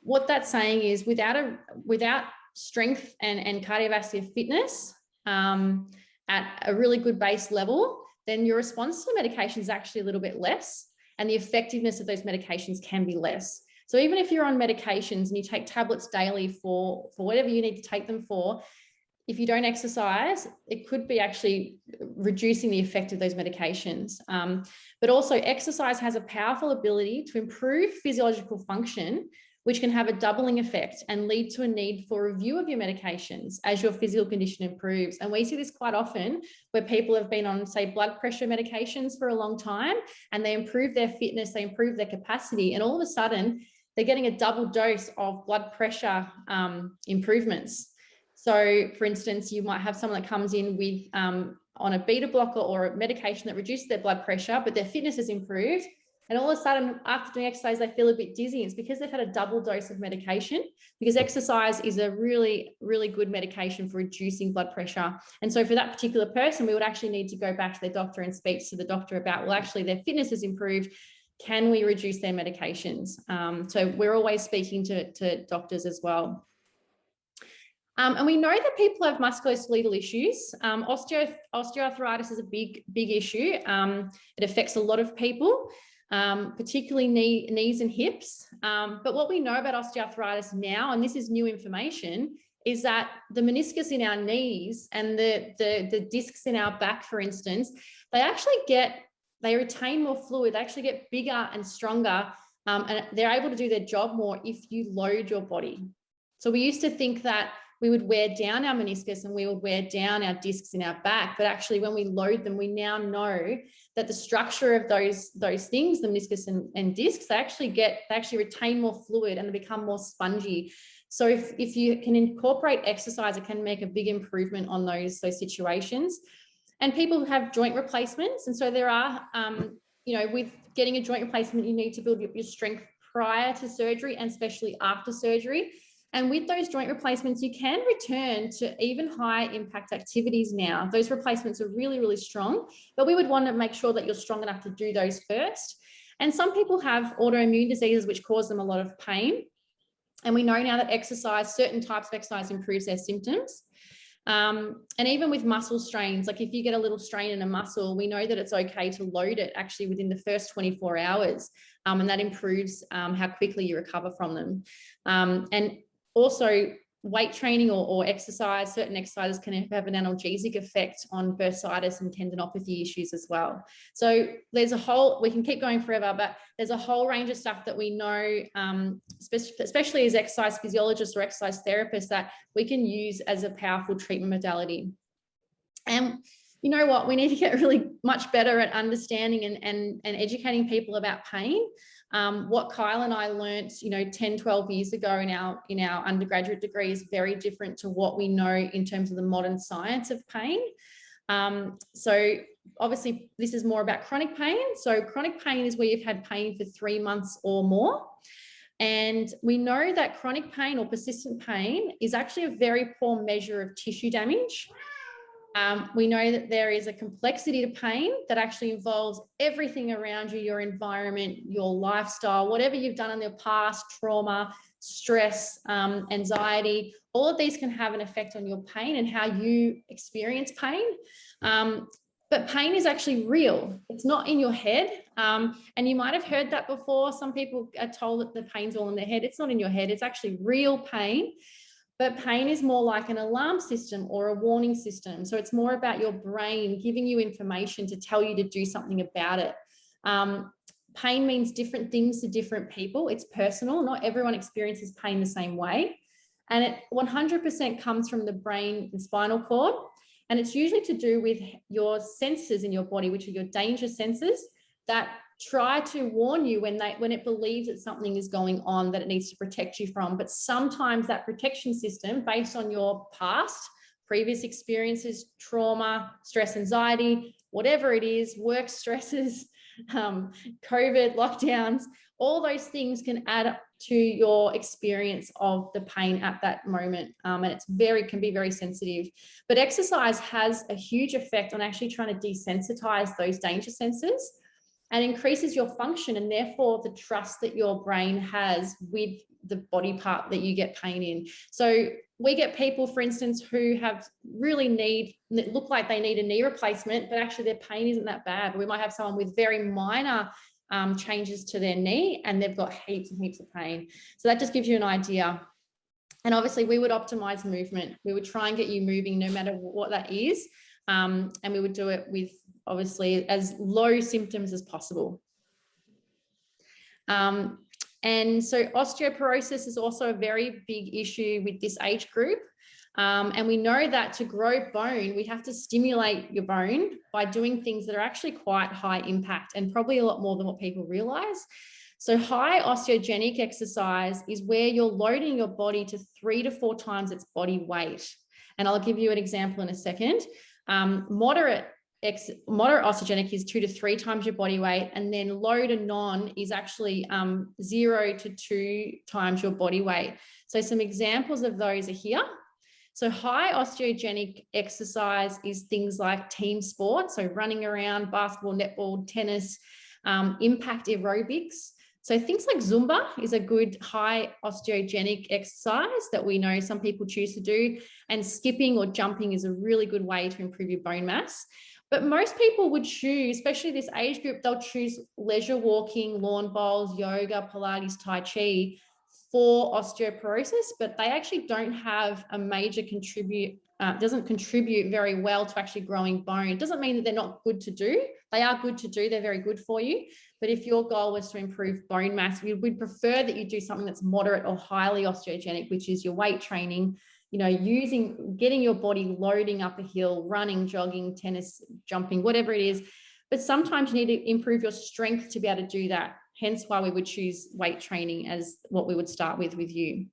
what that's saying is without strength and cardiovascular fitness at a really good base level, then your response to medication is actually a little bit less, and the effectiveness of those medications can be less. So even if you're on medications and you take tablets daily for whatever you need to take them for, if you don't exercise, it could be actually reducing the effect of those medications. But also exercise has a powerful ability to improve physiological function, which can have a doubling effect and lead to a need for review of your medications as your physical condition improves. And we see this quite often where people have been on, say, blood pressure medications for a long time, and they improve their fitness, they improve their capacity, and all of a sudden they're getting a double dose of blood pressure improvements. So for instance, you might have someone that comes in with on a beta blocker or a medication that reduces their blood pressure, but their fitness has improved. And all of a sudden, after doing exercise, they feel a bit dizzy. It's because they've had a double dose of medication, because exercise is a really, really good medication for reducing blood pressure. And so for that particular person, we would actually need to go back to their doctor and speak to the doctor about, well, actually their fitness has improved. Can we reduce their medications? So we're always speaking to doctors as well. And we know that people have musculoskeletal issues. Osteoarthritis is a big issue. It affects a lot of people, particularly knees and hips. But what we know about osteoarthritis now, and this is new information, is that the meniscus in our knees and the discs in our back, for instance, they retain more fluid, they actually get bigger and stronger, and they're able to do their job more if you load your body. So we used to think that we would wear down our meniscus and we would wear down our discs in our back, but actually when we load them, we now know that the structure of those things, the meniscus and discs, they actually retain more fluid and they become more spongy. So if you can incorporate exercise, it can make a big improvement on those situations. And people who have joint replacements, and so there are, with getting a joint replacement, you need to build up your strength prior to surgery and especially after surgery. And with those joint replacements, you can return to even high impact activities now. Those replacements are really, really strong, but we would want to make sure that you're strong enough to do those first. And some people have autoimmune diseases which cause them a lot of pain. And we know now that certain types of exercise improves their symptoms. And even with muscle strains, like if you get a little strain in a muscle, we know that it's okay to load it actually within the first 24 hours. And that improves how quickly you recover from them. And also weight training or exercise, certain exercises can have an analgesic effect on bursitis and tendinopathy issues as well. So there's a whole, we can keep going forever, but there's a whole range of stuff that we know, especially as exercise physiologists or exercise therapists, that we can use as a powerful treatment modality. And you know what, we need to get really much better at understanding and educating people about pain. What Kyle and I learned, 10, 12 years ago in our undergraduate degree is very different to what we know in terms of the modern science of pain. So obviously this is more about chronic pain. So chronic pain is where you've had pain for 3 months or more. And we know that chronic pain or persistent pain is actually a very poor measure of tissue damage. We know that there is a complexity to pain that actually involves everything around you, your environment, your lifestyle, whatever you've done in the past, trauma, stress, anxiety, all of these can have an effect on your pain and how you experience pain. But pain is actually real. It's not in your head. And you might have heard that before. Some people are told that the pain's all in their head. It's not in your head. It's actually real pain. But pain is more like an alarm system or a warning system. So it's more about your brain giving you information to tell you to do something about it. Pain means different things to different people. It's personal. Not everyone experiences pain the same way. And it 100% comes from the brain and spinal cord. And it's usually to do with your senses in your body, which are your danger senses that try to warn you when it believes that something is going on that it needs to protect you from. But sometimes that protection system, based on your past, previous experiences, trauma, stress, anxiety, whatever it is, work stresses, COVID, lockdowns, all those things can add up to your experience of the pain at that moment. And it's can be very sensitive. But exercise has a huge effect on actually trying to desensitize those danger senses and increases your function and therefore the trust that your brain has with the body part that you get pain in. So we get people, for instance, who look like they need a knee replacement, but actually their pain isn't that bad. We might have someone with very minor changes to their knee and they've got heaps and heaps of pain. So that just gives you an idea. And obviously we would optimize movement. We would try and get you moving no matter what that is. And we would do it with obviously as low symptoms as possible. And so osteoporosis is also a very big issue with this age group. And we know that to grow bone, we have to stimulate your bone by doing things that are actually quite high impact and probably a lot more than what people realize. So high osteogenic exercise is where you're loading your body to 3 to 4 times its body weight. And I'll give you an example in a second. Moderate osteogenic is 2 to 3 times your body weight, and then low to non is actually 0 to 2 times your body weight. So some examples of those are here. So high osteogenic exercise is things like team sports, so running around, basketball, netball, tennis, impact aerobics. So things like Zumba is a good high osteogenic exercise that we know some people choose to do, and skipping or jumping is a really good way to improve your bone mass. But most people would choose, especially this age group, they'll choose leisure walking, lawn bowls, yoga, Pilates, Tai Chi for osteoporosis, but they actually don't have a major doesn't contribute very well to actually growing bone. It doesn't mean that they're not good to do. They are good to do. They're very good for you. But if your goal was to improve bone mass, we'd prefer that you do something that's moderate or highly osteogenic, which is your weight training, getting your body loading up a hill, running, jogging, tennis, jumping, whatever it is. But sometimes you need to improve your strength to be able to do that. Hence why we would choose weight training as what we would start with you.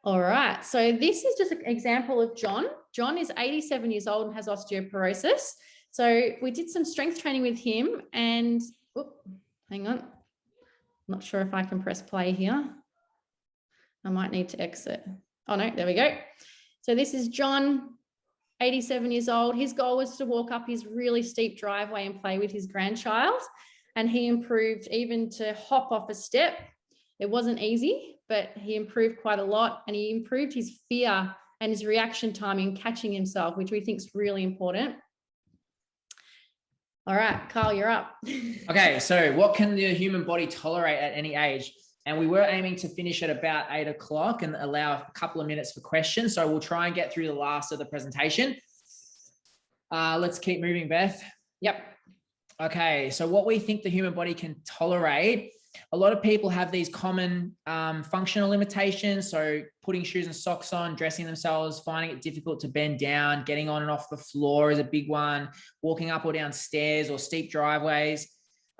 All right, so this is just an example of John. John is 87 years old and has osteoporosis. So we did some strength training with him and, hang on. I'm not sure if I can press play here. I might need to exit. Oh no, there we go. So this is John, 87 years old. His goal was to walk up his really steep driveway and play with his grandchild. And he improved even to hop off a step. It wasn't easy, but he improved quite a lot, and he improved his fear and his reaction time in catching himself, which we think is really important. All right, Kyle, you're up. Okay, so what can the human body tolerate at any age? And we were aiming to finish at about 8 o'clock and allow a couple of minutes for questions. So we'll try and get through the last of the presentation. Let's keep moving, Beth. Yep. Okay, so what we think the human body can tolerate, a lot of people have these common functional limitations. So putting shoes and socks on, dressing themselves, finding it difficult to bend down, getting on and off the floor is a big one, walking up or down stairs or steep driveways.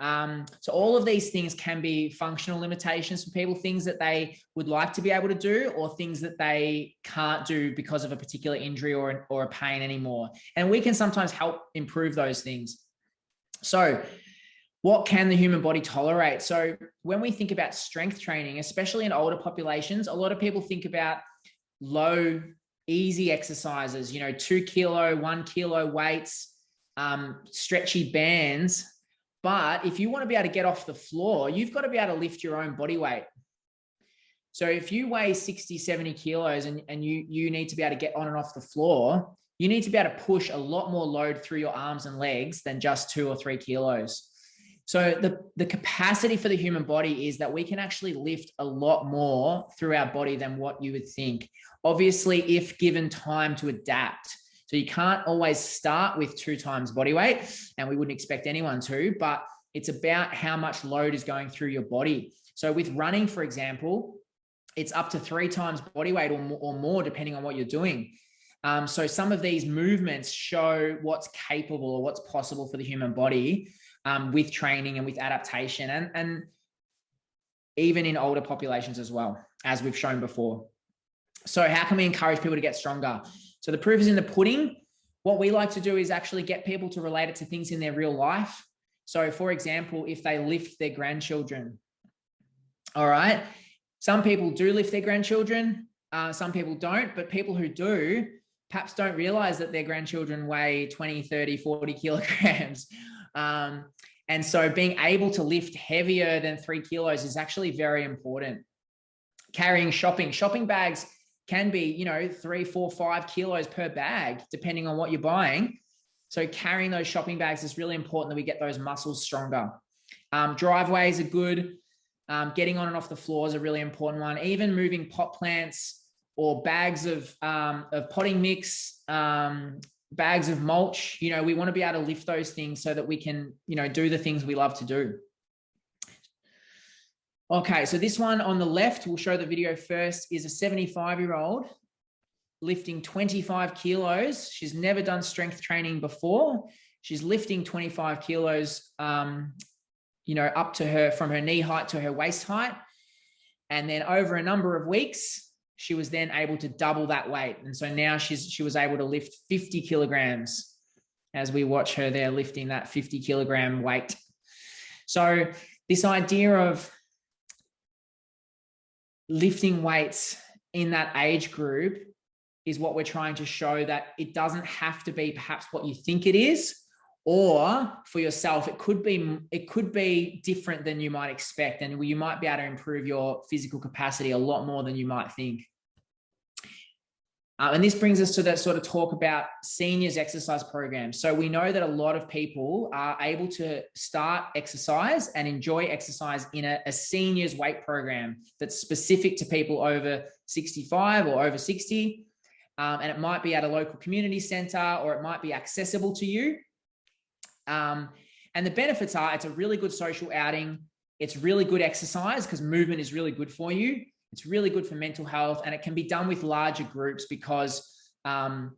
So all of these things can be functional limitations for people, things that they would like to be able to do or things that they can't do because of a particular injury or a pain anymore. And we can sometimes help improve those things. So what can the human body tolerate? So when we think about strength training, especially in older populations, a lot of people think about low, easy exercises, 2 kilo, 1 kilo weights, stretchy bands. But if you want to be able to get off the floor, you've got to be able to lift your own body weight. So if you weigh 60, 70 kilos and you need to be able to get on and off the floor, you need to be able to push a lot more load through your arms and legs than just 2 or 3 kilos. So the capacity for the human body is that we can actually lift a lot more through our body than what you would think. Obviously, if given time to adapt. So you can't always start with 2 times body weight, and we wouldn't expect anyone to, but it's about how much load is going through your body. So with running, for example, it's up to 3 times body weight or more, depending on what you're doing. So some of these movements show what's capable or what's possible for the human body with training and with adaptation, and even in older populations as well, as we've shown before. So how can we encourage people to get stronger? So the proof is in the pudding. What we like to do is actually get people to relate it to things in their real life. So for example, if they lift their grandchildren, all right, some people do lift their grandchildren, some people don't, but people who do perhaps don't realize that their grandchildren weigh 20, 30, 40 kilograms. And so being able to lift heavier than 3 kilos is actually very important. Carrying shopping bags can be, 3, 4, 5 kilos per bag, depending on what you're buying. So carrying those shopping bags is really important that we get those muscles stronger. Driveways are good. Getting on and off the floor is a really important one. Even moving pot plants or bags of potting mix, bags of mulch, we want to be able to lift those things so that we can, do the things we love to do. Okay, so this one on the left, we'll show the video first, is a 75-year-old lifting 25 kilos. She's never done strength training before. She's lifting 25 kilos, up to her, from her knee height to her waist height. And then over a number of weeks, she was then able to double that weight. And so now she was able to lift 50 kilograms as we watch her there lifting that 50 kilogram weight. So this idea of lifting weights in that age group is what we're trying to show, that it doesn't have to be perhaps what you think it is, or for yourself, it could be different than you might expect. And you might be able to improve your physical capacity a lot more than you might think. And this brings us to that sort of talk about seniors exercise programs. So we know that a lot of people are able to start exercise and enjoy exercise in a seniors weight program that's specific to people over 65 or over 60. And it might be at a local community center, or it might be accessible to you. And the benefits are, it's a really good social outing. It's really good exercise because movement is really good for you. It's really good for mental health, and it can be done with larger groups because if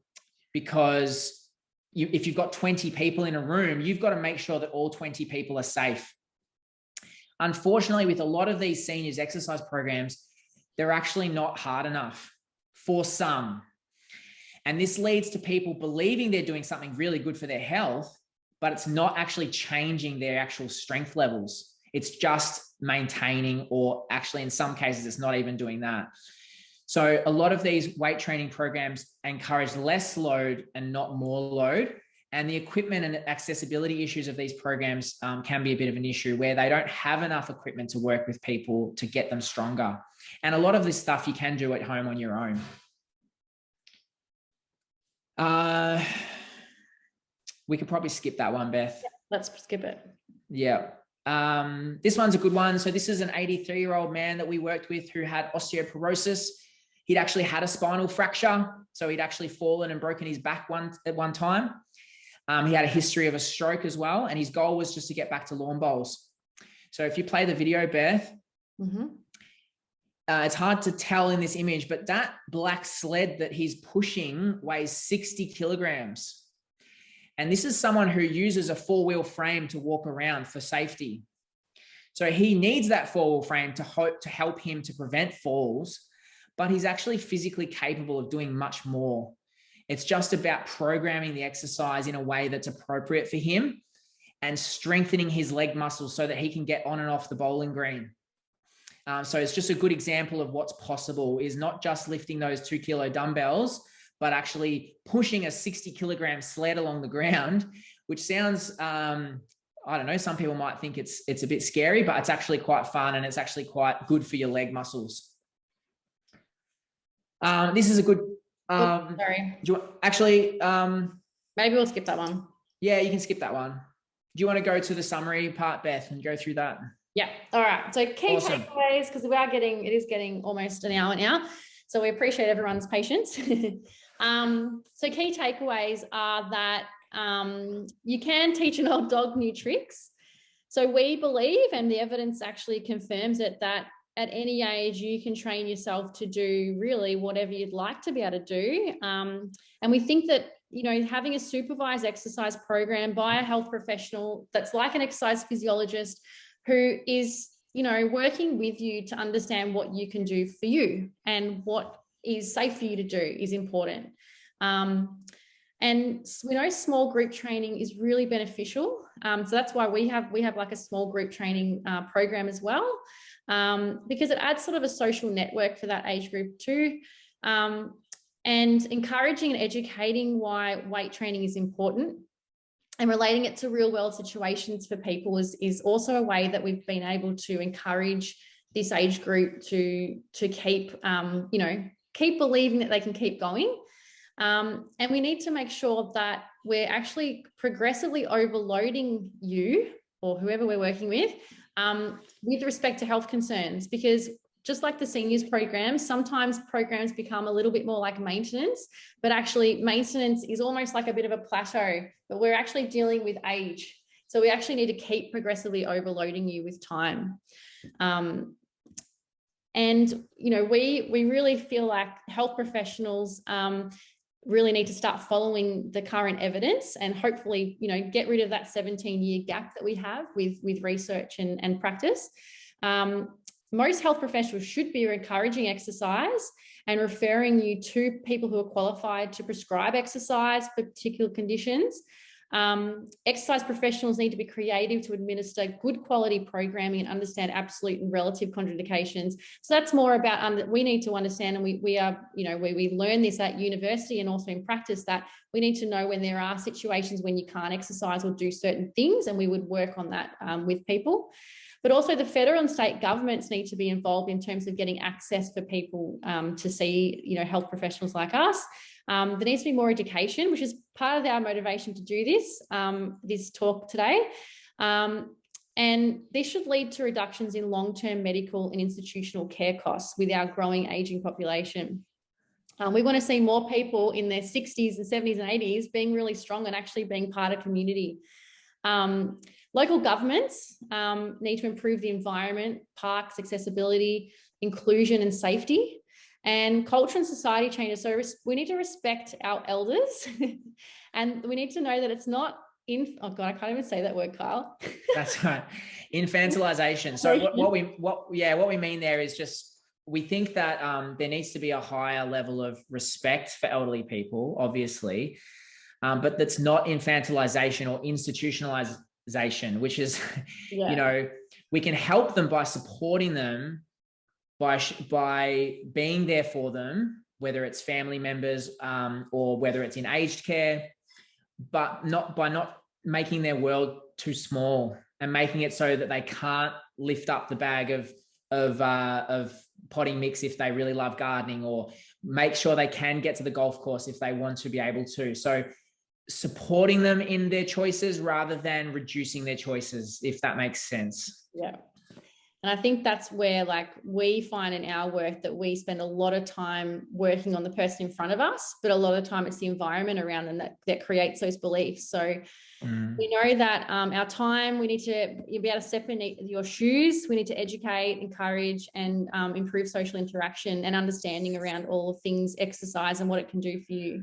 you've got 20 people in a room, you've got to make sure that all 20 people are safe. Unfortunately, with a lot of these seniors exercise programs, they're actually not hard enough for some. And this leads to people believing they're doing something really good for their health, but it's not actually changing their actual strength levels. It's just maintaining, or actually in some cases, it's not even doing that. So a lot of these weight training programs encourage less load and not more load. And the equipment and accessibility issues of these programs can be a bit of an issue, where they don't have enough equipment to work with people to get them stronger. And a lot of this stuff you can do at home on your own. We could probably skip that one, Beth. Let's skip it. Yeah. This one's a good one. So this is an 83-year-old man that we worked with who had osteoporosis. He'd actually had a spinal fracture. So he'd actually fallen and broken his back at one time. He had a history of a stroke as well. And his goal was just to get back to lawn bowls. So if you play the video, Beth, it's hard to tell in this image, but that black sled that he's pushing weighs 60 kilograms. And this is someone who uses a 4-wheel frame to walk around for safety. So he needs that 4-wheel frame to help him to prevent falls, but he's actually physically capable of doing much more. It's just about programming the exercise in a way that's appropriate for him and strengthening his leg muscles so that he can get on and off the bowling green. So it's just a good example of what's possible, is not just lifting those 2-kilo dumbbells, but actually pushing a 60-kilogram sled along the ground, which sounds, I don't know, some people might think it's a bit scary, but it's actually quite fun and it's actually quite good for your leg muscles. This is a good, sorry. Do you actually, maybe we'll skip that one. Yeah, you can skip that one. Do you want to go to the summary part, Beth, and go through that? Yeah. All right. So key takeaways, because it is getting almost an hour now. So we appreciate everyone's patience. So key takeaways are that you can teach an old dog new tricks. So we believe, and the evidence actually confirms it, that at any age you can train yourself to do really whatever you'd like to be able to do. And we think that, you know, having a supervised exercise program by a health professional that's like an exercise physiologist who is, you know, working with you to understand what you can do for you and what is safe for you to do is important. And we know small group training is really beneficial. So that's why we have like a small group training program as well, because it adds sort of a social network for that age group too. And encouraging and educating why weight training is important and relating it to real world situations for people is also a way that we've been able to encourage this age group to keep, you know, keep believing that they can keep going. And we need to make sure that we're actually progressively overloading you or whoever we're working with respect to health concerns, because just like the seniors programs, sometimes programs become a little bit more like maintenance, but actually maintenance is almost like a bit of a plateau, but we're actually dealing with age. So we actually need to keep progressively overloading you with time. And, you know, we really feel like health professionals really need to start following the current evidence and hopefully, you know, get rid of that 17-year gap that we have with research and practice. Most health professionals should be encouraging exercise and referring you to people who are qualified to prescribe exercise for particular conditions. Exercise professionals need to be creative to administer good quality programming and understand absolute and relative contraindications. So that's more about, we need to understand, and we are, you know, we learn this at university and also in practice, that we need to know when there are situations when you can't exercise or do certain things, and we would work on that with people. But also the federal and state governments need to be involved in terms of getting access for people to see, you know, health professionals like us. There needs to be more education, which is part of our motivation to do this talk today. And this should lead to reductions in long-term medical and institutional care costs with our growing aging population. We want to see more people in their 60s and 70s and 80s being really strong and actually being part of community. Local governments need to improve the environment, parks, accessibility, inclusion and safety, and culture and society changes. So we need to respect our elders and we need to know that it's not oh God, I can't even say that word, Kyle. That's right. Infantilization. So what we mean there is just, we think that there needs to be a higher level of respect for elderly people, obviously, but that's not infantilization or institutionalization, which is, you know, we can help them by supporting them, by being there for them, whether it's family members or whether it's in aged care, but not making their world too small and making it so that they can't lift up the bag of potting mix if they really love gardening, or make sure they can get to the golf course if they want to be able to. So supporting them in their choices rather than reducing their choices, if that makes sense. Yeah. And I think that's where, like, we find in our work that we spend a lot of time working on the person in front of us, but a lot of time it's the environment around them that creates those beliefs. So we know that our time, we need to be able to step in your shoes. We need to educate, encourage, and improve social interaction and understanding around all of things exercise and what it can do for you.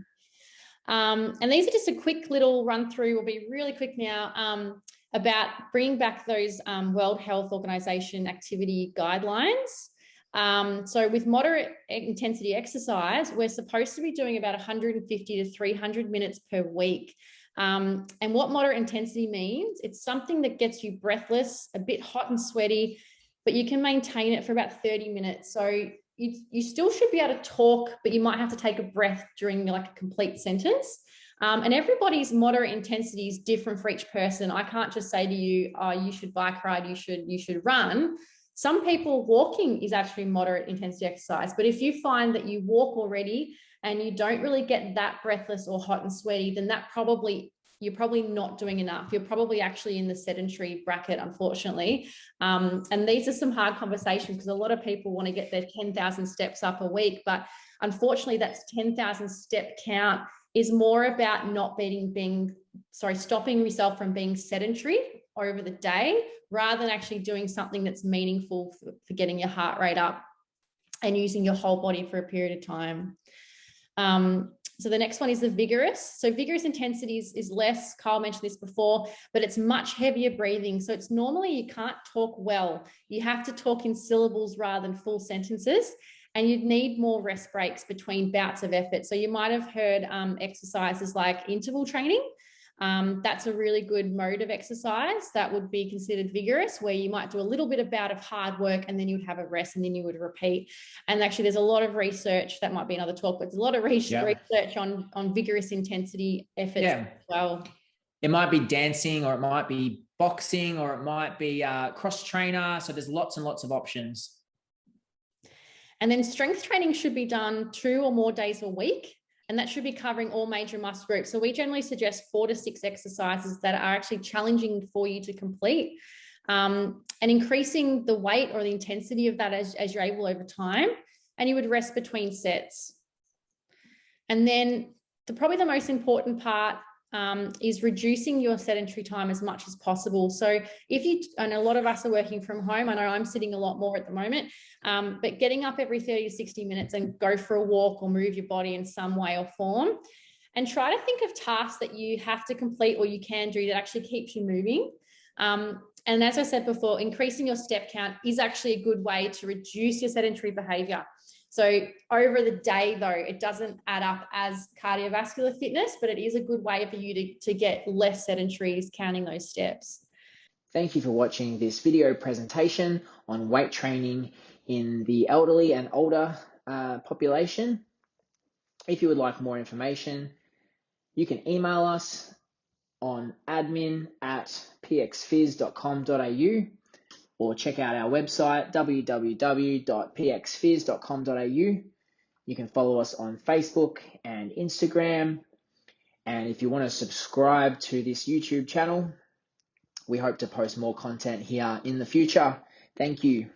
And these are just a quick little run through. We'll be really quick now. About bringing back those World Health Organization activity guidelines. So with moderate intensity exercise, we're supposed to be doing about 150 to 300 minutes per week. And what moderate intensity means, it's something that gets you breathless, a bit hot and sweaty, but you can maintain it for about 30 minutes. So you still should be able to talk, but you might have to take a breath during like a complete sentence. And everybody's moderate intensity is different for each person. I can't just say to you, oh, you should bike ride, you should run. Some people, walking is actually moderate intensity exercise. But if you find that you walk already and you don't really get that breathless or hot and sweaty, then you're probably not doing enough. You're probably actually in the sedentary bracket, unfortunately. And these are some hard conversations because a lot of people want to get their 10,000 steps up a week, but unfortunately that's 10,000 step count is more about stopping yourself from being sedentary over the day rather than actually doing something that's meaningful for getting your heart rate up and using your whole body for a period of time. So the next one is the vigorous. So vigorous intensity is less, Kyle mentioned this before, but it's much heavier breathing. So it's normally you can't talk well. You have to talk in syllables rather than full sentences. And you'd need more rest breaks between bouts of effort. So you might have heard exercises like interval training. That's a really good mode of exercise that would be considered vigorous, where you might do a little bit of bout of hard work and then you would have a rest and then you would repeat. And actually there's a lot of research, that might be another talk, but there's a lot of research on vigorous intensity efforts as well. It might be dancing, or it might be boxing, or it might be cross trainer. So there's lots and lots of options. And then strength training should be done 2 or more days a week, and that should be covering all major muscle groups. So we generally suggest 4 to 6 exercises that are actually challenging for you to complete, and increasing the weight or the intensity of that as you're able over time, and you would rest between sets. And then probably the most important part is reducing your sedentary time as much as possible. So and a lot of us are working from home. I know I'm sitting a lot more at the moment, but getting up every 30 to 60 minutes and go for a walk or move your body in some way or form, and try to think of tasks that you have to complete or you can do that actually keeps you moving. And as I said before, increasing your step count is actually a good way to reduce your sedentary behavior. So over the day, though, it doesn't add up as cardiovascular fitness, but it is a good way for you to get less sedentary, counting those steps. Thank you for watching this video presentation on weight training in the elderly and older population. If you would like more information, you can email us on admin@pxphys.com.au or check out our website www.pxphys.com.au. You can follow us on Facebook and Instagram. And if you want to subscribe to this YouTube channel, we hope to post more content here in the future. Thank you.